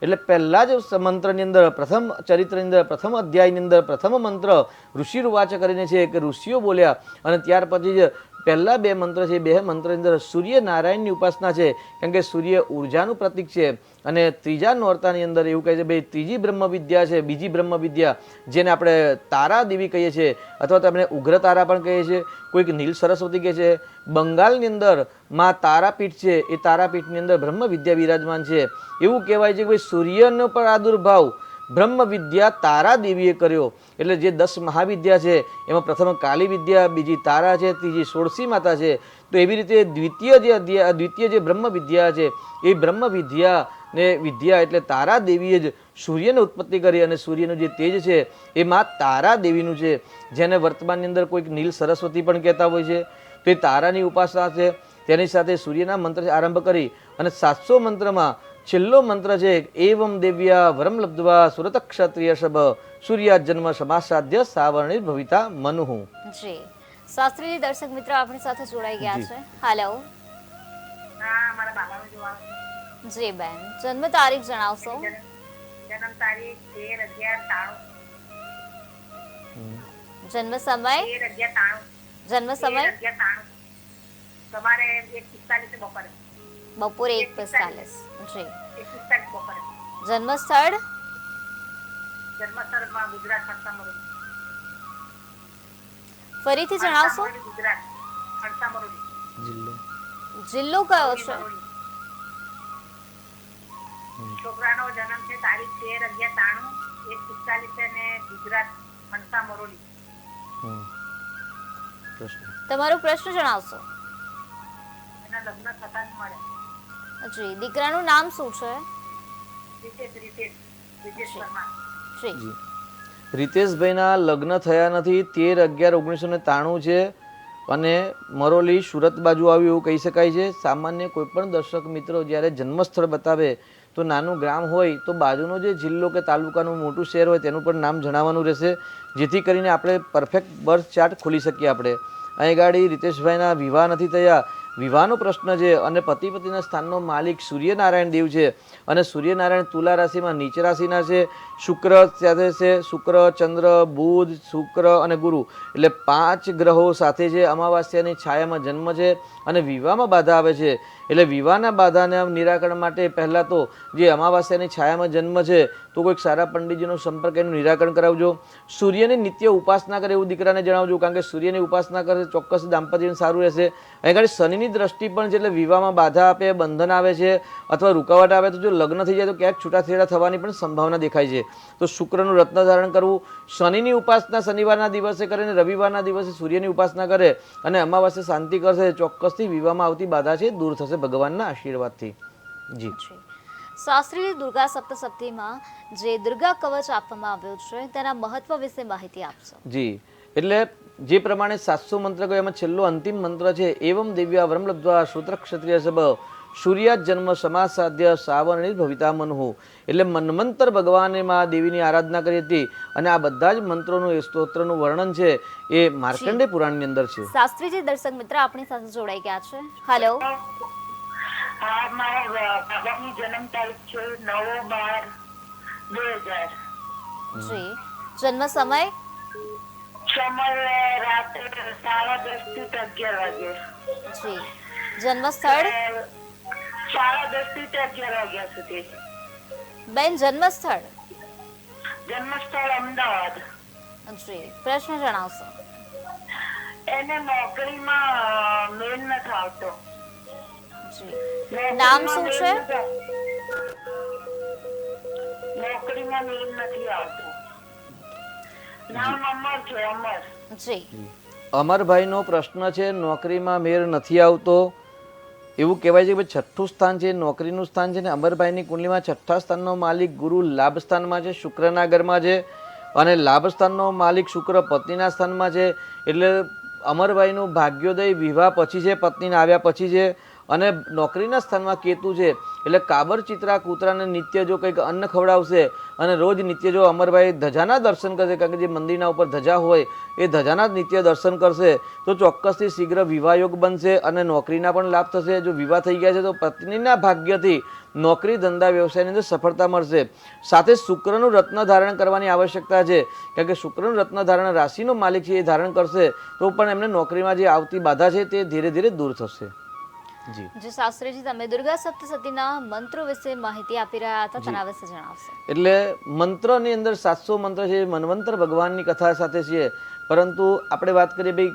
એટલે પહેલા જ મંત્રની અંદર પ્રથમ ચરિત્રની અંદર પ્રથમ અધ્યાયની અંદર પ્રથમ મંત્ર ઋષિરુવાચ કરીને છે કે ઋષિઓ બોલ્યા. અને ત્યાર પછી જ પહેલા 2 મંત્ર છે, 2 મંત્રની અંદર સૂર્યનારાયણની ઉપાસના છે, કારણ કે સૂર્ય ઉર્જાનું પ્રતીક છે. અને ત્રીજા નોરતાની અંદર એવું કહે છે ભાઈ ત્રીજી બ્રહ્મ વિદ્યા છે, બીજી બ્રહ્મ વિદ્યા જેને આપણે તારા દેવી કહીએ છીએ અથવા તો આપણે ઉગ્ર તારા પણ કહીએ છીએ, કોઈક નીલ સરસ્વતી કહે છે. બંગાળની અંદર માં તારાપીઠ છે, એ તારાપીઠની અંદર બ્રહ્મ વિદ્યા બિરાજમાન છે. એવું કહેવાય છે કે ભાઈ સૂર્યનો પણ આદુર્ભાવ બ્રહ્મ વિદ્યા તારા દેવીએ કર્યો. એટલે જે 10 મહાવિદ્યા છે એમાં પ્રથમ કાલી વિદ્યા, બીજી તારા છે, ત્રીજી ષોડશી માતા છે. તો એવી રીતે દ્વિતીય જે બ્રહ્મ વિદ્યા છે એ બ્રહ્મ વિદ્યા ને વિદ્યા એટલે તારા દેવીએ જ સૂર્યને ઉત્પત્તિ કરી. અને સૂર્યનું જે તેજ છે એ માં તારા દેવીનું છે, જેને વર્તમાનની અંદર કોઈક નીલ સરસ્વતી પણ કહેતા હોય છે. તો એ તારાની ઉપાસના છે. તેની સાથે સૂર્યના મંત્ર આરંભ કરી અને 700 મંત્રમાં છેલ્લો મંત્ર છે એવમ દેવ્યા વરમ લબ્ધવા સુરત ક્ષત્રિય સભ સૂર્યા જન્મ સમાસાધ્ય સાવરણી ભવિતા મનુહુ. જી શાસ્ત્રીજી, દર્શક મિત્રો આપણી સાથે જોડાઈ ગયા છે. હેલો. હા, મારા બાબાનું જોવાનું છે. જી બેન, જન્મ તારીખ જણાવશો? જન્મ તારીખ 13/11/93. જન્મ સમય? 13/11/93. જન્મ સમય? 13/11/93. સવારે 1:45 બપોરે. બપોરે 1:45. જી. 1:45 બપોરે. જન્મ સ્થળ? જન્મસ્થળમાં ગુજરાત ખડસામરોલી. ફરીથી જણાવશો? ગુજરાત ખડસામરોલી. જિલ્લો જિલ્લો કયો છે? છોકરાનો જન્મ છે તારીખ 13/11/93, 1:45 અને ગુજરાત ખડસામરોલી. પ્રશ્ન તમારો પ્રશ્ન જણાવશો? એના લગ્ન થતા જ મળે. જી. દીકરાનું નામ શું છે? રિતેશ પરમાર. જી. રીતેશભાઈના લગ્ન થયા નથી. 13/11/1993 છે અને મરોલી સુરત બાજુ આવ્યું એવું કહી શકાય છે. સામાન્ય કોઈપણ દર્શક મિત્રો જ્યારે જન્મસ્થળ બતાવે તો નાનું ગ્રામ હોય તો બાજુનો જે જિલ્લો કે તાલુકાનું મોટું શહેર હોય તેનું પણ નામ જણાવવાનું રહેશે, જેથી કરીને આપણે પરફેક્ટ બર્થ ચાર્ટ ખોલી શકીએ. આપણે અહીં ગાડી રીતેશભાઈના વિવાહ નથી થયા. વિવાહનો પ્રશ્ન છે અને પતિ પતિના સ્થાનનો માલિક સૂર્યનારાયણ દેવ છે. અને સૂર્યનારાયણ તુલા રાશિમાં નીચ રાશિના છે. શુક્ર સાથે છે, શુક્ર, ચંદ્ર, બુધ, શુક્ર અને ગુરુ એટલે 5 ગ્રહો સાથે છે. અમાવાસ્યાની છાયામાં જન્મ છે અને વિવાહમાં બાધા આવે છે. એટલે વિવાહના બાધાના નિરાકરણ માટે પહેલાં તો જે અમાવાસ્યાની છાયામાં જન્મ છે તો કોઈક સારા પંડિતજીનો સંપર્ક એનું નિરાકરણ કરાવજો. સૂર્યની નિત્ય ઉપાસના કરે એવું દીકરાને જણાવજો, કારણ કે સૂર્યની ઉપાસના કરે ચોક્કસ દાંપત્ય સારું રહેશે. અહીં આગળ શનિની દ્રષ્ટિ પણ છે, એટલે વિવાહમાં બાધા આપે, બંધન આવે છે અથવા રૂકાવટ આવે તો જો લગ્ન થઈ જાય તો ક્યાંક છૂટાછેડા થવાની પણ સંભાવના દેખાય છે. તો શુક્રનું રત્ન ધારણ કરવું, શનિની ઉપાસના શનિવારના દિવસે કરે અને રવિવારના દિવસે સૂર્યની ઉપાસના કરે અને અમાવાસ્યા શાંતિ કરશે, ચોક્કસથી વિવાહમાં આવતી બાધા છે દૂર થશે ભગવાનના આશીર્વાદથી. જી શાસ્ત્રીય દુર્ગા સપ્તસતીમાં જે દુર્ગા કવચ આપવામાં આવ્યો છે તેના મહત્વ વિશે માહિતી આપશો. જી, એટલે જે પ્રમાણે 700 મંત્ર કહ્યું એમાં છેલ્લો અંતિમ મંત્ર છે એવમ દિવ્યા વરમ લબ્ધ્વા શ્રોત્ર ક્ષત્રિય સબ સૂર્યાત જન્મ સમાસાધ્ય સાવરણી ભવિતા મનહુ. એટલે મન્વંતર ભગવાને માં દેવીની આરાધના કરી હતી અને આ બધા જ મંત્રોનું એ સ્તોત્રનું વર્ણન છે એ માર્કંડેય પુરાણની અંદર છે. શાસ્ત્રીજી દર્શક મિત્ર આપણી સાથે જોડાઈ ગયા છે. હેલો. હા, મારા બાબાની જન્મ તારીખ છે 9/12/2000. જી. જન્મ સમય સમય રાત્રે 10:30 થી 11 વાગે. જી. જન્મ સ્થળ 10:30 થી 11 વાગ્યા સુધી. બેન જન્મ સ્થળ જન્મ સ્થળ અમદાવાદ. જી. પ્રશ્ન જણાવશો. એને નોકરીમાં મેલ નથી આવતો. જી. નામ શું છે? નોકરીમાં મેલ નથી આવતો. નામ અમર છે, અમર. જી. અમરભાઈનો પ્રશ્ન છે નોકરીમાં મેળ નથી આવતો. એવું કહેવાય છે કે છઠ્ઠું સ્થાન છે નોકરીનું સ્થાન છે ને અમરભાઈની કુંડલીમાં છઠ્ઠા સ્થાનનો માલિક ગુરુ લાભ સ્થાનમાં છે, શુક્રના ઘરમાં છે અને લાભ સ્થાનનો માલિક શુક્ર પત્નીના સ્થાનમાં છે. એટલે અમરભાઈનું ભાગ્યોદય વિવાહ પછી છે, પત્નીને આવ્યા પછી છે અને નોકરીના સ્થાનમાં કેતુ છે. એટલે કાબર ચિત્રા કૂતરાને નિત્ય જો કંઈક અન્ન ખવડાવશે અને રોજ નિત્ય જો અમરભાઈ ધજાના દર્શન કરશે, કારણ કે જે મંદિરના ઉપર ધજા હોય એ ધજાના જ નિત્ય દર્શન કરશે તો ચોક્કસથી શીઘ્ર વિવાહ યોગ બનશે અને નોકરીના પણ લાભ થશે. જો વિવાહ થઈ ગયા છે તો પત્નીના ભાગ્યથી નોકરી ધંધા વ્યવસાયની અંદર સફળતા મળશે. સાથે શુક્રનું રત્ન ધારણ કરવાની આવશ્યકતા છે, કારણ કે શુક્રનું રત્ન ધારણ રાશિનો માલિક છે એ ધારણ કરશે તો પણ એમને નોકરીમાં જે આવતી બાધા છે તે ધીરે ધીરે દૂર થશે. જી જે શાસ્ત્રીજી તમે દુર્ગા સપ્તસતીના મંત્રો વિશે માહિતી આપી રહ્યા હતા તેના વિશે જણાવશો. એટલે મંત્રની અંદર 700 મંત્ર છે, મન્વંતર ભગવાનની કથા સાથે છે. પરંતુ આપણે વાત કરીએ ભાઈ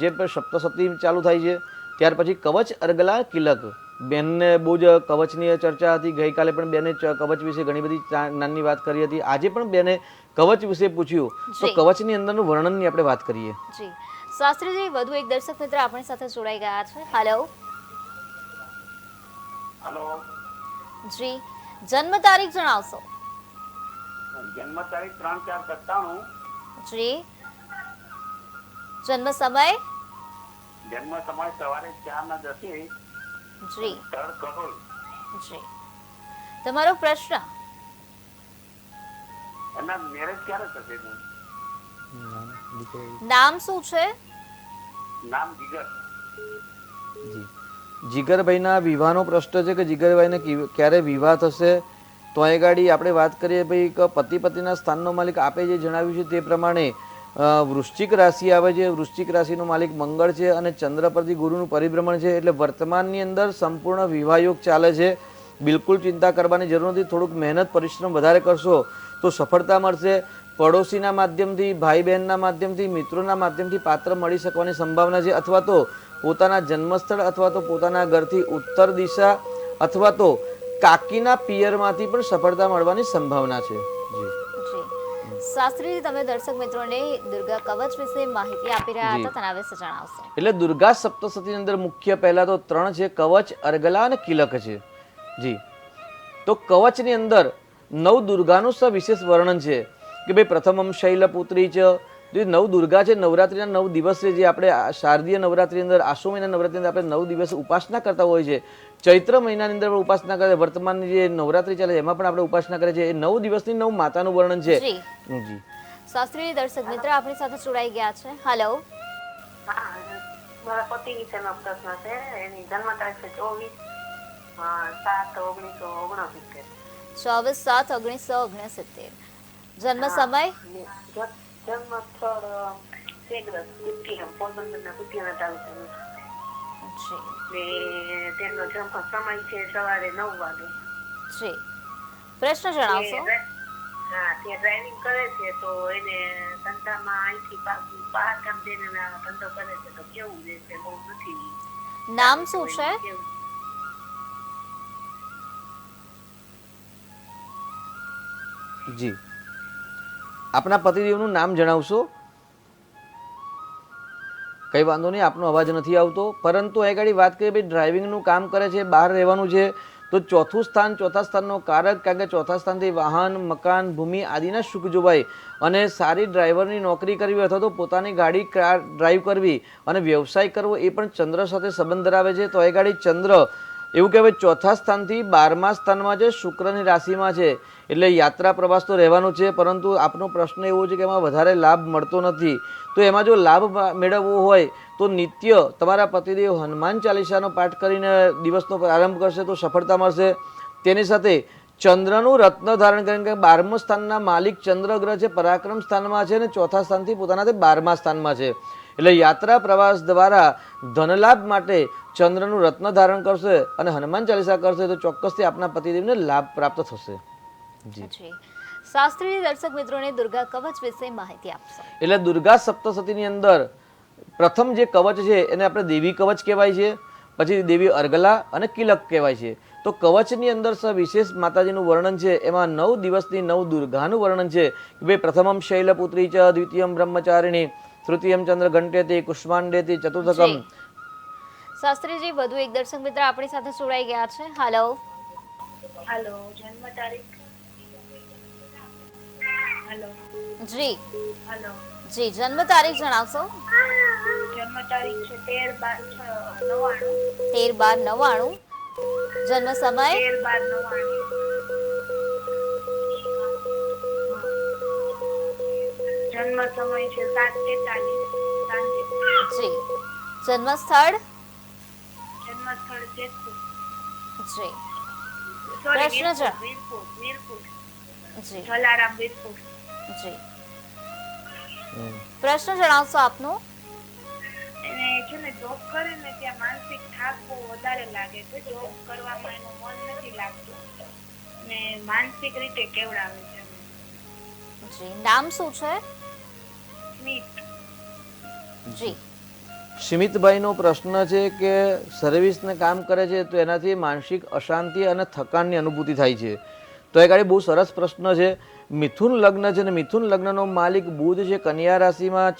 જે સપ્તસતી ચાલુ થાય છે ત્યાર પછી કવચ અર્ગલા કિલક. બેનને બહુ જ કવચની ચર્ચા હતી, ગઈકાલે પણ બેને કવચ વિશે ઘણી બધી નાની વાત કરી હતી, આજે પણ બેને કવચ વિશે પૂછ્યું તો કવચની અંદરનું વર્ણનની આપણે વાત કરીએ. જી શાસ્ત્રીજી વધુ એક દર્શક મિત્ર આપણી સાથે જોડાઈ ગયા છે. હેલો. હેલો. જી. જન્મ તારીખ જણાવશો. જન્મ તારીખ 3/4/97. જી. જન્મ સમય જન્મ સમય સવારે 4:10. જી. સ્થળ કરોલ. જી. તમારો પ્રશ્ન. એના મેરેજ ક્યારે થશે? નામ નામ શું છે? નામ જીગર. જી જીગરભાઈના વિવાહનો પ્રશ્ન છે કે જીગરભાઈને ક્યારે વિવાહ થશે. તો અહીં ગાડી આપણે વાત કરીએ ભાઈ કે પતિ પતિના સ્થાનનો માલિક આપે જે જણાવ્યું છે તે પ્રમાણે વૃશ્ચિક રાશિ આવે છે. વૃશ્ચિક રાશિનો માલિક મંગળ છે અને ચંદ્ર પરથી ગુરુનું પરિભ્રમણ છે. એટલે વર્તમાનની અંદર સંપૂર્ણ વિવાહ યોગ ચાલે છે. બિલકુલ ચિંતા કરવાની જરૂર નથી. થોડુંક મહેનત પરિશ્રમ વધારે કરશો તો સફળતા મળશે. પડોશીના માધ્યમથી, ભાઈ બહેનના માધ્યમથી, મિત્રોના માધ્યમથી પાત્ર મળી શકવાની સંભાવના છે, અથવા તો પોતાના જન્મસ્થળ અથવા તો પોતાના ઘરથી ઉત્તર દિશા અથવા તો કાકીના પિયરમાંથી પણ સફળતા મળવાની સંભાવના છે. જી શાસ્ત્રીજી તમે દર્શક મિત્રોને દુર્ગા કવચ વિશે માહિતી આપી રહ્યા હતા તેના વિશે જણાવશો. એટલે દુર્ગા સપ્તસતીની અંદર મુખ્ય પહેલા તો 3 છે, કવચ, અર્ગલા અને કિલક છે. જી તો કવચની અંદર 9 દુર્ગાનું સવિશેષ વર્ણન છે કે ભાઈ પ્રથમમ શૈલપુત્રી છે. જે 9 દુર્ગા છે નવરાત્રિના 9 દિવસ છે, જે આપણે શારદીય નવરાત્રી અંદર આસો મહિના નવરાત્રી અંદર આપણે 9 દિવસ ઉપાસના કરતા હોય છે. ચૈત્ર મહિનાની અંદર પણ ઉપાસના કરે, વર્તમાનની જે નવરાત્રી ચાલે છે એમાં પણ આપણે ઉપાસના કરે છે. એ 9 દિવસની 9 માતાનું વર્ણન છે. જી શાસ્ત્રીજી દર્શક મિત્ર આપણી સાથે જોડાઈ ગયા છે. હેલો. હા, મારા પતિ વિશેનો પ્રશ્ન છે. એની જન્મ તારીખ છે 24/7/1969. 24/7/1969. જન્મ સમય જન્મ સ્થળ શેગરસ, કુટિયા, પોરબંદરના કુટિયાના તાલુકાનું. જી ને તેનો સમય છે સવારે 9 વાગે. જી પ્રશ્ન જણાવશો. હા, તે ડ્રાઇવિંગ કરે છે તો એને ધંધામાં અહીંથી બહાર કામ જઈને ધંધો કરે છે તો કેવું રહેશે? બહુ નથી. નામ શું છે? કેવું? જી આપના પતિદેવનું નામ જણાવશો? કંઈ વાંધો નહીં, આપનો અવાજ નથી આવતો, પરંતુ એ ગાડી વાત કરીએ ભાઈ ડ્રાઇવિંગનું કામ કરે છે, બહાર રહેવાનું છે, તો ચોથા સ્થાનનો કારક, કારણ કે ચોથા સ્થાનથી વાહન, મકાન, ભૂમિ આદિના સુખ જોવાય અને સારી ડ્રાઈવરની નોકરી કરવી અથવા તો પોતાની ગાડી ડ્રાઈવ કરવી અને વ્યવસાય કરવો એ પણ ચંદ્ર સાથે સંબંધ ધરાવે છે. તો એ ગાડી ચંદ્ર એવું કહેવાય ચોથા સ્થાનથી 12મા સ્થાનમાં છે, શુક્રની રાશિમાં છે, એટલે યાત્રા પ્રવાસ તો રહેવાનું છે, પરંતુ આપનો પ્રશ્ન એવો છે કે એમાં વધારે લાભ મળતો નથી. તો એમાં જો લાભ મેળવવો હોય તો નિત્ય તમારા પતિદેવ હનુમાન ચાલીસાનો પાઠ કરીને દિવસનો પ્રારંભ કરશે તો સફળતા મળશે. તેની સાથે ચંદ્રનું રત્ન ધારણ કરીને, કે 12મા સ્થાનના માલિક ચંદ્ર ગ્રહ છે, પરાક્રમ સ્થાનમાં છે અને ચોથા સ્થાનથી પોતાના 12મા સ્થાનમાં છે, એટલે યાત્રા પ્રવાસ દ્વારા ધનલાભ માટે ચંદ્રનું રત્ન ધારણ કરશે અને હનુમાન ચાલીસા કરશે તો ચોક્કસથી આપના પતિદેવને લાભ પ્રાપ્ત થશે. જી શાસ્ત્રી દર્શક મિત્રોને દુર્ગા કવચ વિશે માહિતી આપશો. એટલે દુર્ગા સપ્તશતીની અંદર પ્રથમ જે કવચ છે એને આપણે દેવી કવચ કહેવાય છે, પછી દેવી અર્ગલા અને કિલક કહેવાય છે. તો કવચની અંદર વિશેષ માતાજીનું વર્ણન છે, એમાં 9 દિવસની 9 દુર્ગાનું વર્ણન છે કે ભાઈ પ્રથમમ શૈલપુત્રી ચ, દ્વિતીયમ બ્રહ્મચારિણી, તૃતીયમ ચંદ્ર ઘંટેતી, કુષ્માંડેતી, ચતુર્થકમ. શાસ્ત્રીજી વધુ એક દર્શક મિત્ર આપણી સાથે જોડાઈ ગયા છે. હાલો. હાલો, જન્મ તારીખ. હાલો. જી હાલો. જી જન્મ તારીખ જણાવશો. જન્મ તારીખ છે 13/12/99. 13/12/99. જન્મ સમય 13/12/99. જન્મ સમય છે 7:43 સાંજે. જી જન્મ સ્થળ. જન્મ સ્થળ જેતપુર. જી સોરી, પ્રશ્ન છે. વીરપુર. જી જલારામ વીરપુર. જી પ્રશ્ન જણાવશો આપનો. એને છે ને જોબ કરે ને ત્યાં માનસિક થાક બહુ વધારે લાગે છે. જોબ કરવામાં એનું મન નથી લાગતું ને માનસિક રીતે કેવડાવે છે. જી નામ શું છે? સ્મિત. જી સ્મિતભાઈનો પ્રશ્ન છે કે સર્વિસને કામ કરે છે તો એનાથી માનસિક અશાંતિ અને થકાનની અનુભૂતિ થાય છે. તો એ ગાડી બહુ સરસ પ્રશ્ન છે. મિથુન લગ્ન છે અને મિથુન લગ્નનો માલિક બુધ છે, કન્યા રાશિમાં,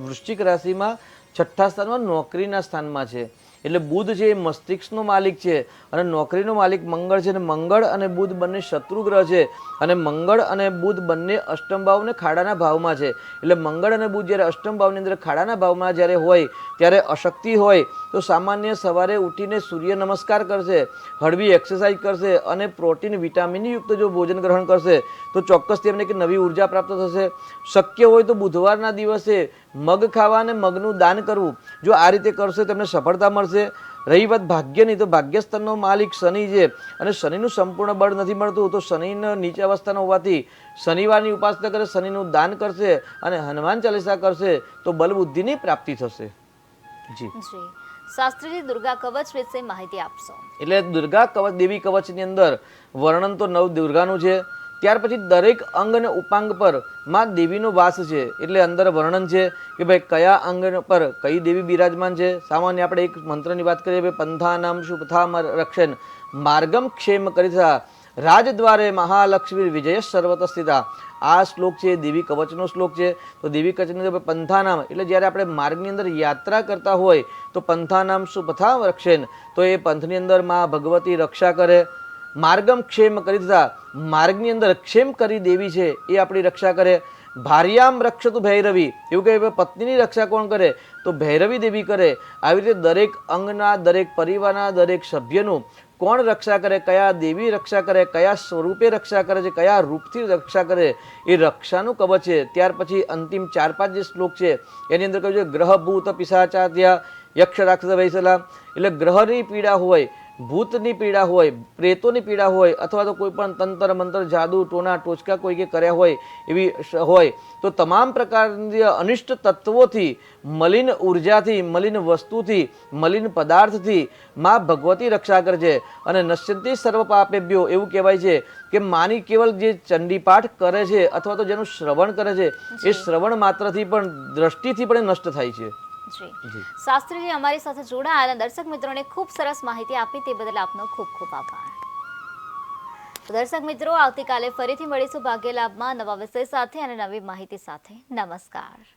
વૃશ્ચિક રાશિમાં, છઠ્ઠા સ્થાનમાં નોકરીના સ્થાનમાં છે. એટલે બુધ છે એ મસ્તિષ્કનો માલિક છે અને નોકરીનો માલિક મંગળ છે, અને મંગળ અને બુધ બંને શત્રુ ગ્રહ છે અને મંગળ અને બુધ બંને અષ્ટમ ભાવ અને ખાડાના ભાવમાં છે. એટલે મંગળ અને બુધ જ્યારે અષ્ટમ ભાવની અંદર ખાડાના ભાવમાં જ્યારે હોય ત્યારે અશક્તિ હોય તો સામાન્ય સવારે ઉઠીને સૂર્ય નમસ્કાર કરશે, હળવી એક્સરસાઇઝ કરશે અને પ્રોટીન વિટામિન યુક્ત જો ભોજન ગ્રહણ કરશે તો ચોક્કસ તેમને કે નવી ઉર્જા પ્રાપ્ત થશે. શક્ય હોય તો બુધવારના દિવસે મગ ખાવા અને મગનું દાન કરવું, જો આ રીતે કરશે તેમને સફળતા મળશે. રહી વાત ભાગ્યની, તો ભાગ્યસ્થાનનો માલિક શનિ છે અને શનિનું સંપૂર્ણ બળ નથી મળતું, તો શનિના નીચે અવસ્થાનો હોવાથી શનિવારની ઉપાસના કરે, શનિનું દાન કરશે અને હનુમાન ચાલીસા કરશે તો બલ બુદ્ધિની પ્રાપ્તિ થશે. જી જી શાસ્ત્રીજી દુર્ગા કવચ વિશે માહિતી આપશો. એટલે દુર્ગા કવચ, દેવી કવચની અંદર વર્ણન તો 9 દુર્ગાનું છે. ત્યાર પછી દરેક અંગ અને ઉપાંગ પર માં દેવીનો વાસ છે, એટલે અંદર વર્ણન છે કે ભાઈ કયા અંગ પર કઈ દેવી બિરાજમાન છે. સામાન્ય આપણે એક મંત્રની વાત કરીએ, ભાઈ પંથાનામ શુભથામ રક્ષણ માર્ગમ ક્ષેમ કરીથા રાજદ્વારે મહાલક્ષ્મી વિજય સર્વત સ્થિતા. આ શ્લોક છે દેવી કવચનો શ્લોક છે. તો દેવી કવચની અંદર પંથાનામ એટલે જ્યારે આપણે માર્ગની અંદર યાત્રા કરતા હોય તો પંથાનામ શુભથામ રક્ષણ, તો એ પંથની અંદર માં ભગવતી રક્ષા કરે. માર્ગમ ક્ષેમ કરીતા, માર્ગની અંદર ક્ષેમ કરી દેવી છે એ આપણી રક્ષા કરે. ભાર્યામ રક્ષતુ ભૈરવી, એવું કહે પત્નીની રક્ષા કોણ કરે તો ભૈરવી દેવી કરે. આવી રીતે દરેક અંગના, દરેક પરિવારના, દરેક સભ્યનું કોણ રક્ષા કરે, કયા દેવી રક્ષા કરે, કયા સ્વરૂપે રક્ષા કરે છે, કયા રૂપથી રક્ષા કરે, એ રક્ષાનું કવચ છે. ત્યાર પછી અંતિમ 4-5 જે શ્લોક છે એની અંદર કહ્યું છે ગ્રહ ભૂત પિશાચાત્યા યક્ષ રાક્ષસ વૈસલા, એટલે ગ્રહની પીડા હોય, ભૂતની પીડા હોય, પ્રેતોની પીડા હોય, અથવા તો કોઈ પણ તંત્ર મંત્ર જાદુ ટોના ટોચકા કોઈએ કર્યા હોય એવી હોય તો તમામ પ્રકારની અનિષ્ટ તત્વોથી, મલિન ઉર્જાથી, મલિન વસ્તુથી, મલિન પદાર્થથી માં ભગવતી રક્ષા કરજે. અને નશ્યંતી સર્વ પાપેભ્યો એવું કહેવાય છે કે માની કેવલ જે ચંડીપાઠ કરે છે અથવા તો જેનું શ્રવણ કરે છે એ શ્રવણ માત્રથી પણ, દ્રષ્ટિથી પણ એ નષ્ટ થાય છે. જી શાસ્ત્રીજી અમારી સાથે જોડાયા અને દર્શક મિત્રોને ખૂબ સરસ માહિતી આપી, તે બદલ આપનો ખૂબ ખૂબ આભાર. તો દર્શક મિત્રો, આવતીકાલે ફરીથી મળીશું ભાગ્ય લાભમાં નવા વિષય સાથે અને નવી માહિતી સાથે. નમસ્કાર.